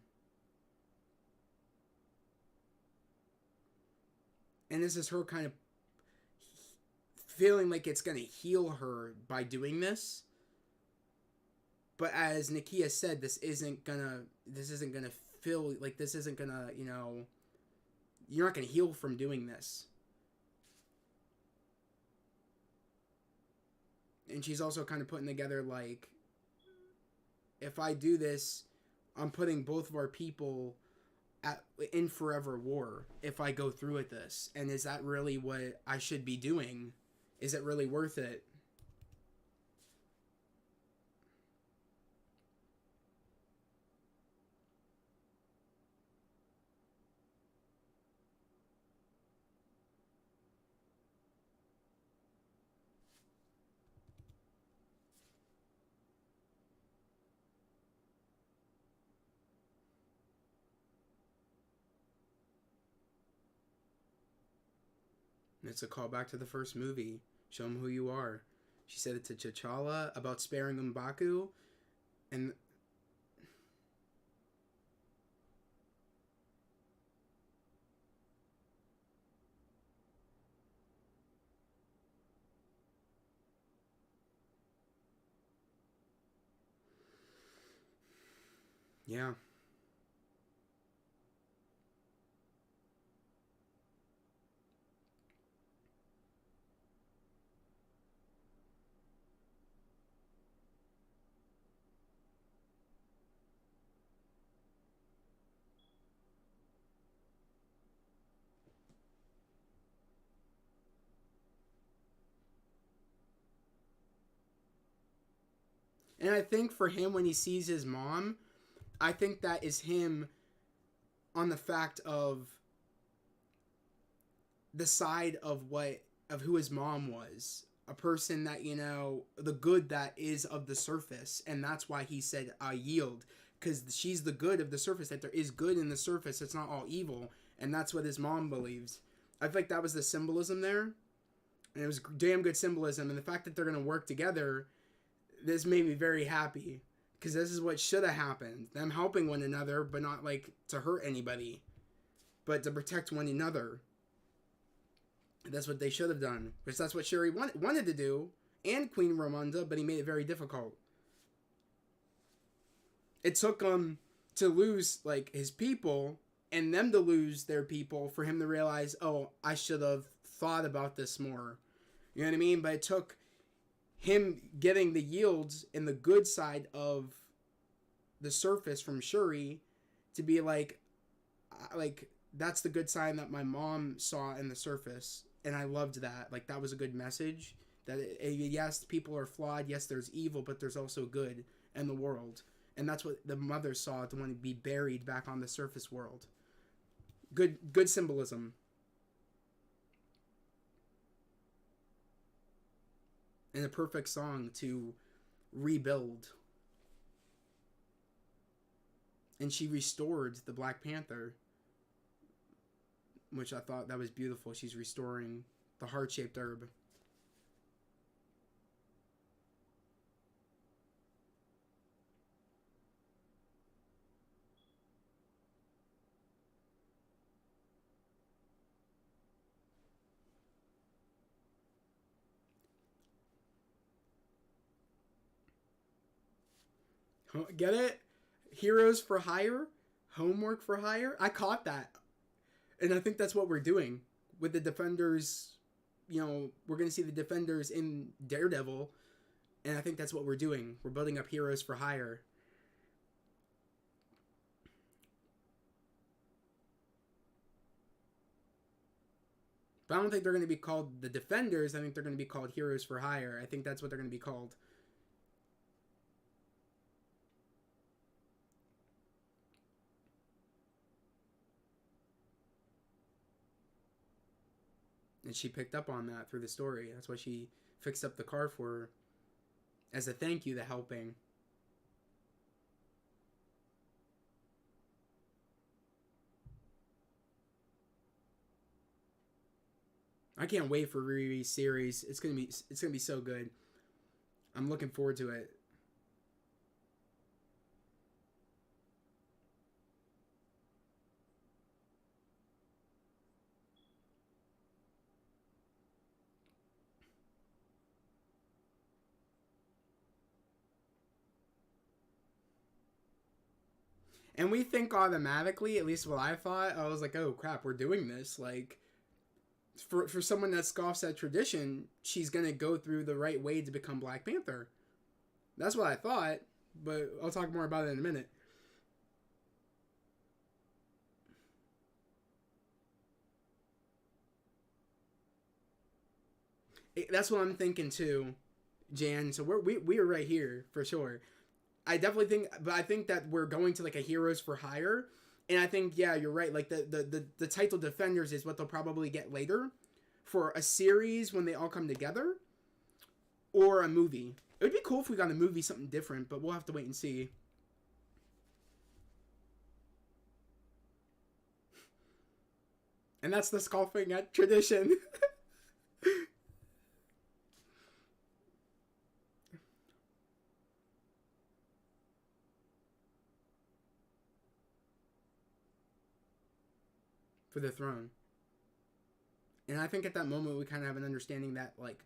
And this is her kind of feeling like it's going to heal her by doing this. But as Nakia said, this isn't gonna feel like this isn't gonna, you're not gonna heal from doing this. And she's also kind of putting together like, if I do this, I'm putting both of our people in forever war if I go through with this. And is that really what I should be doing? Is it really worth it? And it's a callback to the first movie. Show him who you are. She said it to T'Challa about sparing M'Baku, and yeah. And I think for him, when he sees his mom, I think that is him on the fact of the side of who his mom was. A person that, you know, the good that is of the surface. And that's why he said, I yield. Because she's the good of the surface. That there is good in the surface. It's not all evil. And that's what his mom believes. I feel like that was the symbolism there. And it was damn good symbolism. And the fact that they're going to work together, this made me very happy. Because this is what should have happened. Them helping one another, but not like to hurt anybody. But to protect one another. That's what they should have done. Which that's what Shuri wanted to do. And Queen Ramonda, but he made it very difficult. It took him to lose, like, his people, and them to lose their people, for him to realize, oh, I should have thought about this more. You know what I mean? But it took him getting the yields and the good side of the surface from Shuri to be like, that's the good sign that my mom saw in the surface. And I loved that. Like, that was a good message. That, yes, people are flawed. Yes, there's evil, but there's also good in the world. And that's what the mother saw, to want to be buried back on the surface world. Good symbolism. And a perfect song to rebuild. And she restored the Black Panther, which I thought that was beautiful. She's restoring the heart-shaped herb. Get it? Heroes for hire? Homework for hire? I caught that. And I think that's what we're doing with the Defenders. You know, we're going to see the Defenders in Daredevil. And I think that's what we're doing. We're building up heroes for hire. But I don't think they're going to be called the Defenders. I think they're going to be called heroes for hire. I think that's what they're going to be called. And she picked up on that through the story. That's why she fixed up the car for her. As a thank you to helping. I can't wait for Riri's series. It's gonna be so good. I'm looking forward to it. And we think automatically, at least what I thought, I was like, oh crap, we're doing this. Like, for someone that scoffs at tradition, she's going to go through the right way to become Black Panther. That's what I thought, but I'll talk more about it in a minute. That's what I'm thinking too, Jan. So we are right here for sure. I definitely think, but I think that we're going to like a heroes for hire, and I think yeah, you're right. Like the title Defenders is what they'll probably get later, for a series when they all come together, or a movie. It would be cool if we got a movie, something different, but we'll have to wait and see. And that's the scoffing at tradition. For the throne. And I think at that moment we kind of have an understanding that, like,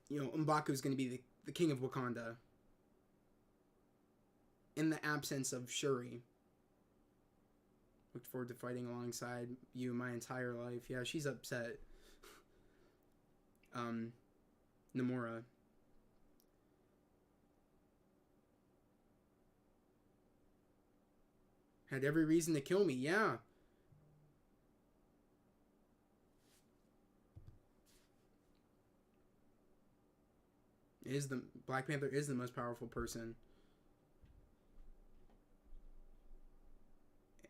you know, M'Baku's going to be the king of Wakanda. In the absence of Shuri. Looked forward to fighting alongside you my entire life. Yeah, she's upset. Namora. Had every reason to kill me, yeah. Black Panther is the most powerful person.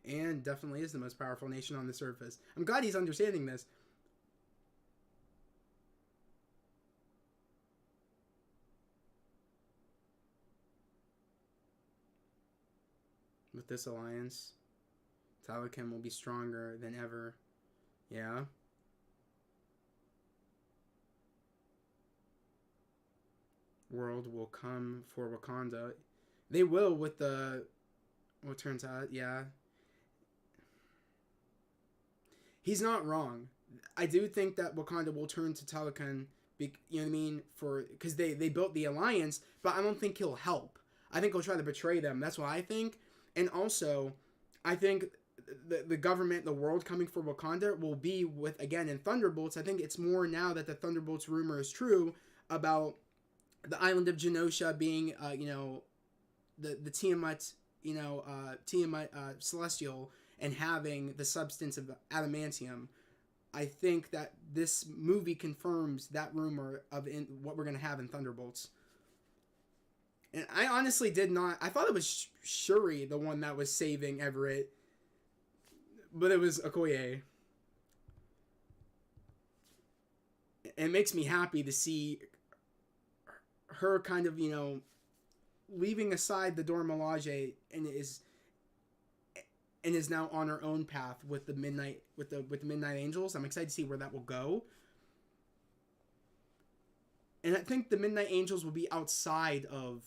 and definitely is the most powerful nation on the surface. I'm glad he's understanding this. With this alliance, Talokan will be stronger than ever. Yeah. World will come for Wakanda. They will with the... What turns out, yeah. He's not wrong. I do think that Wakanda will turn to Talokan, you know what I mean? Because they built the alliance, but I don't think he'll help. I think he'll try to betray them. That's what I think. And also, I think the government, the world coming for Wakanda will be with, again, in Thunderbolts. I think it's more now that the Thunderbolts rumor is true about the island of Genosha being, the Tiamat, Tiamat Celestial, and having the substance of adamantium. I think that this movie confirms that rumor of what we're going to have in Thunderbolts. And I honestly did not... I thought it was Shuri, the one that was saving Everett. But it was Okoye. It makes me happy to see her kind of, leaving aside the Dora Milaje and is now on her own path with the Midnight Angels. I'm excited to see where that will go. And I think the Midnight Angels will be outside of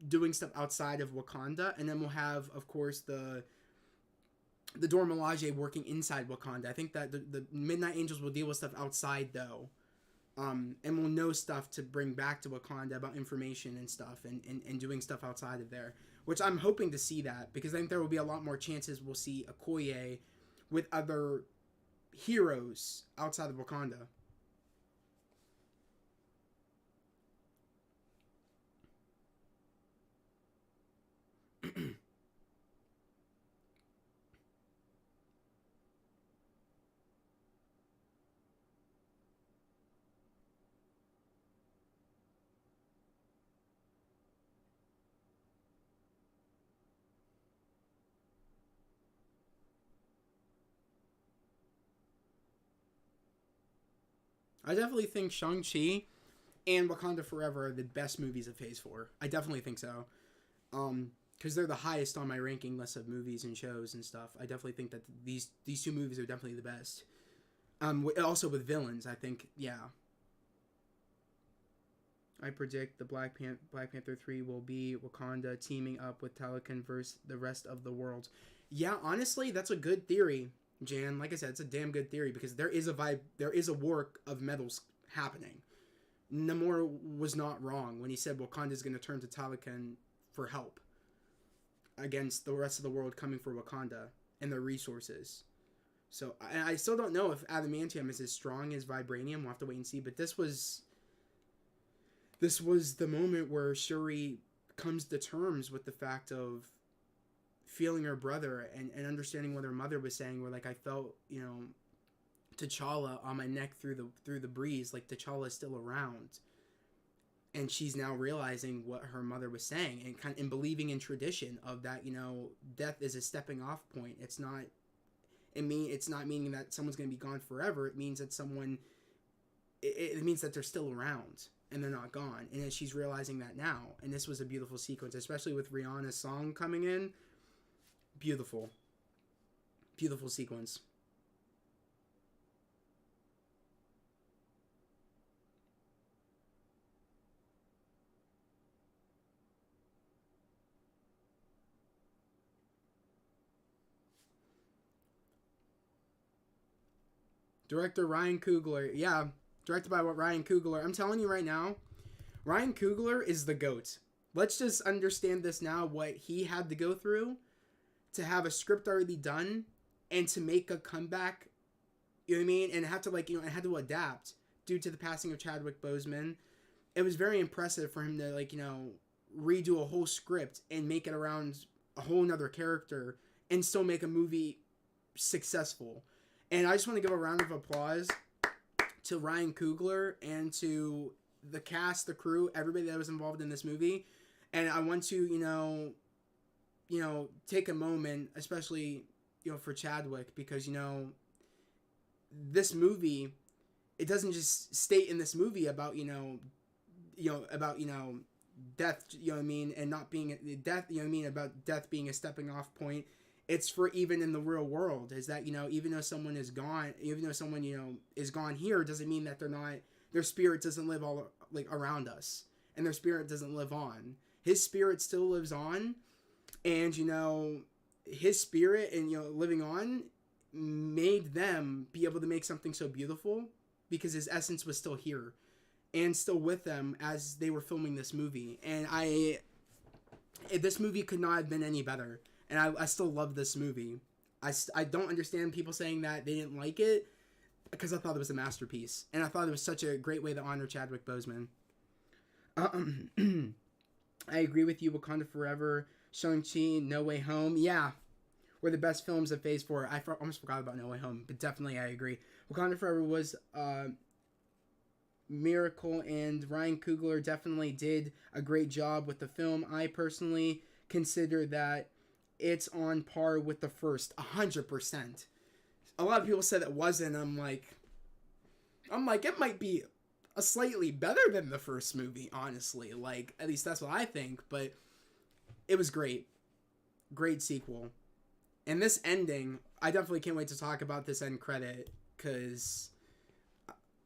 doing stuff outside of Wakanda, and then we'll have, of course, the Dora Milaje working inside Wakanda. I think that the Midnight Angels will deal with stuff outside, though. And we'll know stuff to bring back to Wakanda about information and stuff, and doing stuff outside of there. Which I'm hoping to see that, because I think there will be a lot more chances we'll see Okoye with other heroes outside of Wakanda. I definitely think Shang-Chi and Wakanda Forever are the best movies of Phase 4. I definitely think so. Because they're the highest on my ranking list of movies and shows and stuff. I definitely think that these two movies are definitely the best. Also with villains, I think, yeah. I predict the Black Panther 3 will be Wakanda teaming up with Talokan versus the rest of the world. Yeah, honestly, that's a good theory, Jan. Like I said, it's a damn good theory, because there is a war of metals happening. Namor was not wrong when he said Wakanda's going to turn to Talokan for help against the rest of the world coming for Wakanda and their resources. So I still don't know if adamantium is as strong as vibranium. We'll have to wait and see. But this was the moment where Shuri comes to terms with the fact of feeling her brother and understanding what her mother was saying, where, like, I felt, T'Challa on my neck through the breeze, like T'Challa is still around. And she's now realizing what her mother was saying, and believing in tradition of that, death is a stepping off point. It's not meaning that someone's going to be gone forever. It means that it means that they're still around and they're not gone. And she's realizing that now. And this was a beautiful sequence, especially with Rihanna's song coming in. Beautiful. Beautiful sequence. Director Ryan Coogler. Yeah, directed by Ryan Coogler. I'm telling you right now, Ryan Coogler is the GOAT. Let's just understand this now, what he had to go through to have a script already done and to make a comeback, you know what I mean? And have to, it had to adapt due to the passing of Chadwick Boseman. It was very impressive for him to, redo a whole script and make it around a whole nother character and still make a movie successful. And I just want to give a round of applause to Ryan Coogler and to the cast, the crew, everybody that was involved in this movie. And I want to, take a moment, especially for Chadwick, because this movie, it doesn't just state in this movie about about death, what I mean, and not being death, what I mean, about death being a stepping off point. It's for even in the real world, is that even though someone is gone, even though someone is gone here, doesn't mean that their spirit doesn't live all like around us, and their spirit doesn't live on. His spirit still lives on, and his spirit and living on made them be able to make something so beautiful, because his essence was still here and still with them as they were filming this movie. And this movie could not have been any better, and I still love this movie. I don't understand people saying that they didn't like it, because I thought it was a masterpiece, and I thought it was such a great way to honor Chadwick Boseman. I agree with you. Wakanda Forever, Shang-Chi, No Way Home, yeah, were the best films of Phase 4. I almost forgot about No Way Home, but definitely I agree. Wakanda Forever was miracle, and Ryan Coogler definitely did a great job with the film. I personally consider that it's on par with the first, 100%. A lot of people said it wasn't. I'm like, it might be a slightly better than the first movie, honestly. Like, at least that's what I think, but it was great. Great sequel. And this ending, I definitely can't wait to talk about this end credit, because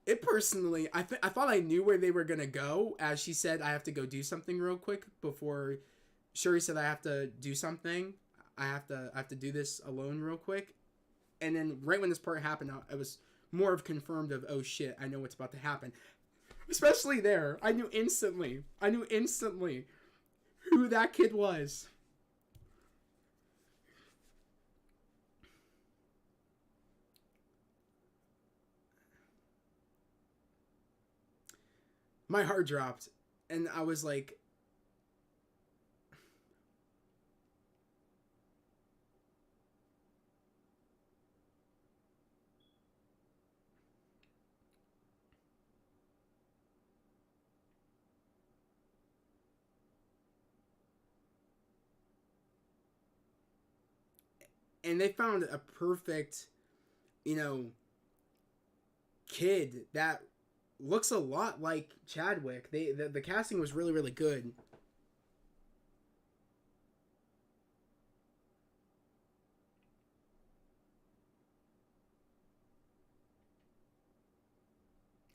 it personally, I thought I knew where they were going to go, as she said, I have to go do something real quick before Shuri said I have to do something. I have to do this alone real quick. And then right when this part happened, I was more of confirmed of, oh shit, I know what's about to happen. Especially there. I knew instantly who that kid was. My heart dropped, and I was like, and they found a perfect, kid that looks a lot like Chadwick. The casting was really, really good.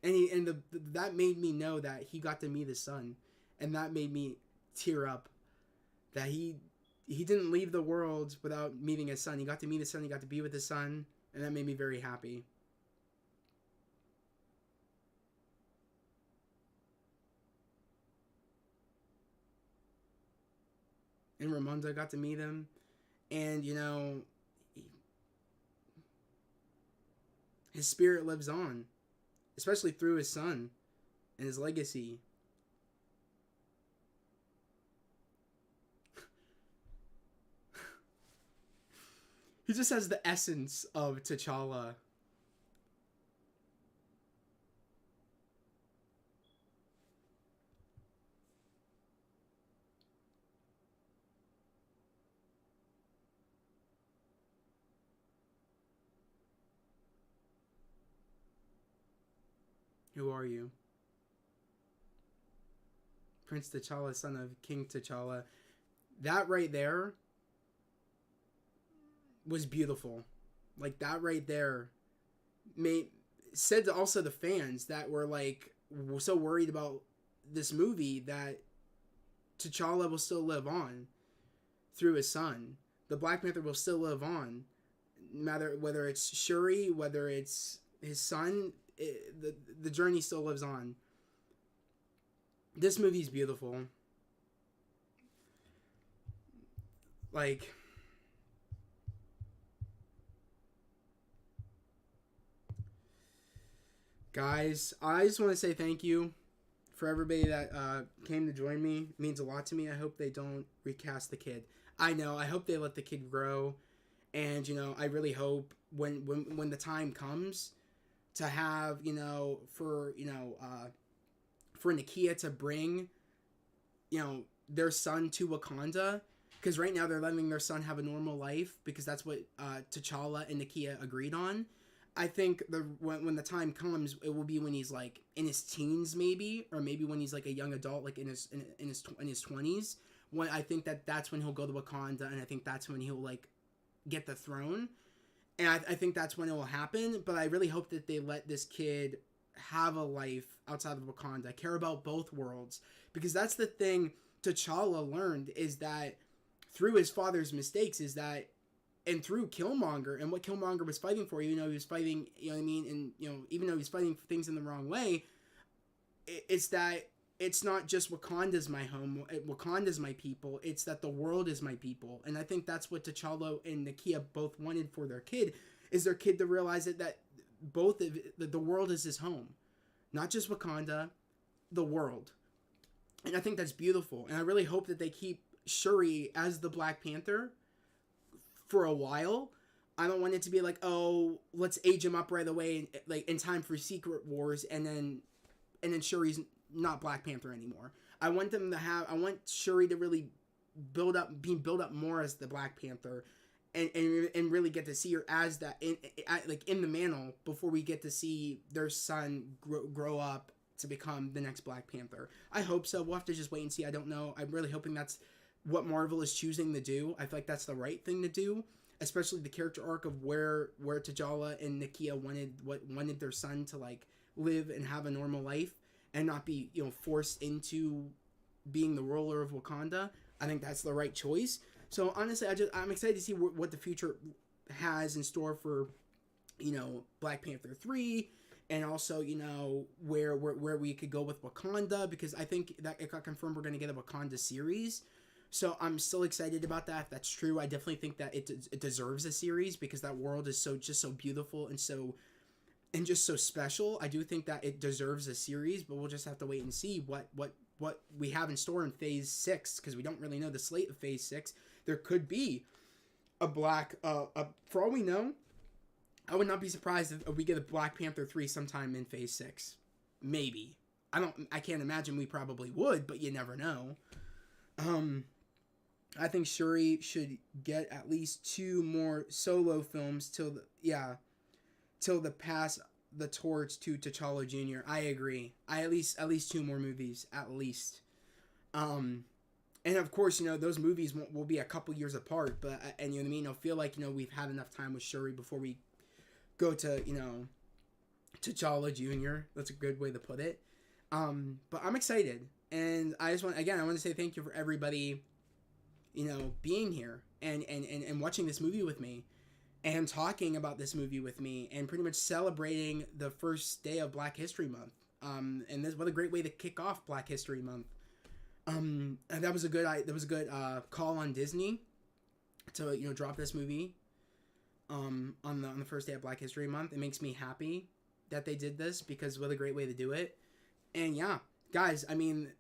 And that made me know that he got to meet his son, and that made me tear up. That he didn't leave the world without meeting his son. He got to meet his son. He got to be with his son, and that made me very happy. And Ramonda got to meet him, and his spirit lives on, especially through his son and his legacy. He just has the essence of T'Challa. Who are you? Prince T'Challa, son of King T'Challa. That right there was beautiful. Like, that right there said to also the fans that were like so worried about this movie that T'Challa will still live on through his son. The Black Panther will still live on, whether it's Shuri, whether it's his son. The journey still lives on. This movie's beautiful. Like, guys, I just want to say thank you for everybody that came to join me. It means a lot to me. I hope they don't recast the kid. I know. I hope they let the kid grow. And, I really hope when the time comes to have, for Nakia to bring, their son to Wakanda, because right now they're letting their son have a normal life because that's what T'Challa and Nakia agreed on. I think when the time comes, it will be when he's like in his teens, maybe, or maybe when he's like a young adult, like in his 20s. When I think that's when he'll go to Wakanda, and I think that's when he'll like get the throne, and I think that's when it will happen. But I really hope that they let this kid have a life outside of Wakanda, care about both worlds, because that's the thing T'Challa learned, is that through his father's mistakes, is that, and through Killmonger and what Killmonger was fighting for, even though he was fighting, you know what I mean, and even though he was fighting for things in the wrong way, it's that it's not just Wakanda's my home, Wakanda's my people, it's that the world is my people. And I think that's what T'Challa and Nakia both wanted for their kid, is their kid to realize that both of the world is his home, not just Wakanda, the world. And I think that's beautiful, and I really hope that they keep Shuri as the Black Panther for a while. I don't want it to be like, oh, let's age him up right away, like in time for Secret Wars, and then Shuri's not Black Panther anymore. I want Shuri to really build up more as the Black Panther, and really get to see her as that in the mantle before we get to see their son grow up to become the next Black Panther. I hope so. We'll have to just wait and see. I don't know. I'm really hoping that's what Marvel is choosing to do. I feel like that's the right thing to do, especially the character arc of where T'Challa and Nakia wanted their son to like live and have a normal life and not be forced into being the ruler of Wakanda. I think that's the right choice. So honestly, I'm excited to see what the future has in store for Black Panther 3. And also, where we could go with Wakanda, because I think that it got confirmed we're going to get a Wakanda series. So I'm still excited about that. If that's true, I definitely think that it deserves a series, because that world is just so beautiful and just so special. I do think that it deserves a series, but we'll just have to wait and see what we have in store in Phase 6, because we don't really know the slate of Phase 6. There could be a Black, for all we know, I would not be surprised if we get a Black Panther 3 sometime in Phase 6. Maybe. I can't imagine we probably would, but you never know. I think Shuri should get at least 2 more solo films till the pass the torch to T'Challa Jr. I agree. At least 2 more movies, at least. And of course, those movies will be a couple years apart, but, and you know what I mean? I'll feel like, we've had enough time with Shuri before we go to, T'Challa Jr. That's a good way to put it. But I'm excited. And I want to say thank you for everybody, being here and watching this movie with me and talking about this movie with me and pretty much celebrating the first day of Black History Month. And what a great way to kick off Black History Month. And that was a good call on Disney to, drop this movie on the first day of Black History Month. It makes me happy that they did this, because what a great way to do it. And yeah, guys, I mean,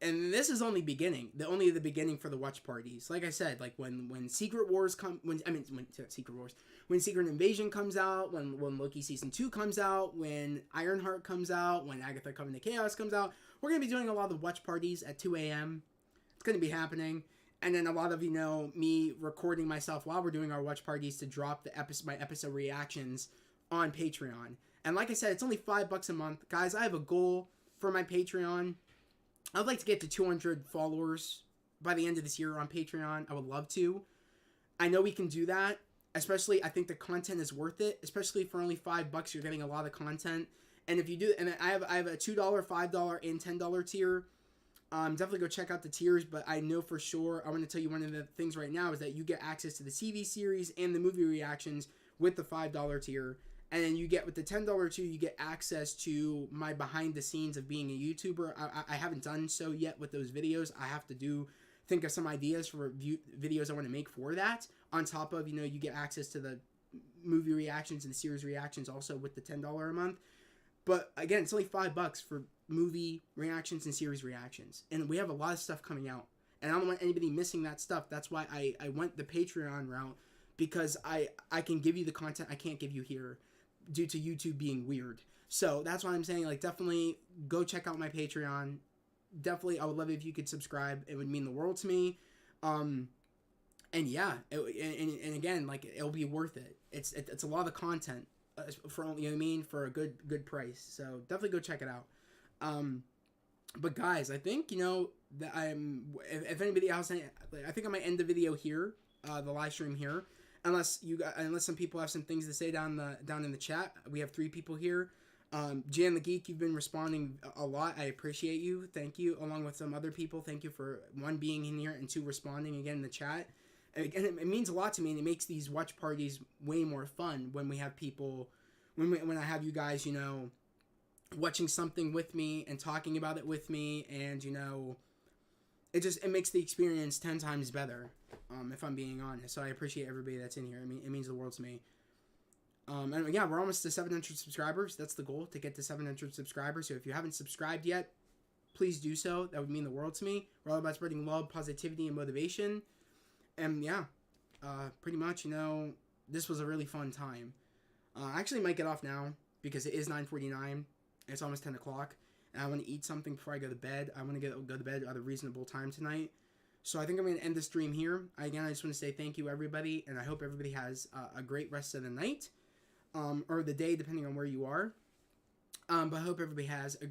and this is only the beginning for the watch parties. Like I said, like when Secret Wars when Secret Invasion comes out, when Loki Season 2 comes out, when Ironheart comes out, when Agatha Coming to Chaos comes out, we're going to be doing a lot of watch parties at 2 a.m. It's going to be happening. And then a lot of, me recording myself while we're doing our watch parties to drop my episode reactions on Patreon. And like I said, it's only $5 a month. Guys, I have a goal for my Patreon. I'd like to get to 200 followers by the end of this year on Patreon. I would love to. I know we can do that. Especially, I think the content is worth it. Especially for only $5, you're getting a lot of content. And if you do, and I have a $2, $5, and $10 tier. Definitely go check out the tiers, but I know for sure, I want to tell you one of the things right now is that you get access to the TV series and the movie reactions with the $5 tier. And then you get, with the $10 tier, you get access to my behind the scenes of being a YouTuber. I haven't done so yet with those videos. I have to think of some ideas for videos I want to make for that. On top of, you get access to the movie reactions and the series reactions also with the $10 a month. But again, it's only $5 for movie reactions and series reactions. And we have a lot of stuff coming out. And I don't want anybody missing that stuff. That's why I went the Patreon route, because I can give you the content I can't give you here due to YouTube being weird. So that's why I'm saying, like, definitely go check out my Patreon. Definitely, I would love it if you could subscribe. It would mean the world to me. And yeah, and again, like, it'll be worth it. It's a lot of content, for, you know what I mean, for a good price. So definitely go check it out. But guys, I think, you know, that if anybody else, I think I might end the video here, the live stream here, unless some people have some things to say down in the chat. We have 3 people here. Jan the Geek, you've been responding a lot. I appreciate you. Thank you. Along with some other people, thank you for, 1, being in here, and 2, responding again in the chat. And again, it means a lot to me, and it makes these watch parties way more fun when we have people, when I have you guys, you know, watching something with me and talking about it with me, and, you know, it makes the experience 10 times better, if I'm being honest. So I appreciate everybody that's in here. I mean, it means the world to me. And yeah, we're almost to 700 subscribers. That's the goal, to get to 700 subscribers. So if you haven't subscribed yet, please do so. That would mean the world to me. We're all about spreading love, positivity, and motivation. And yeah, pretty much, you know, this was a really fun time. I actually might get off now because it is 9:49. It's almost 10 o'clock. And I want to eat something before I go to bed. I want to go to bed at a reasonable time tonight. So I think I'm going to end the stream here. Again, I just want to say thank you, everybody. And I hope everybody has a great rest of the night. Or the day, depending on where you are. But I hope everybody has a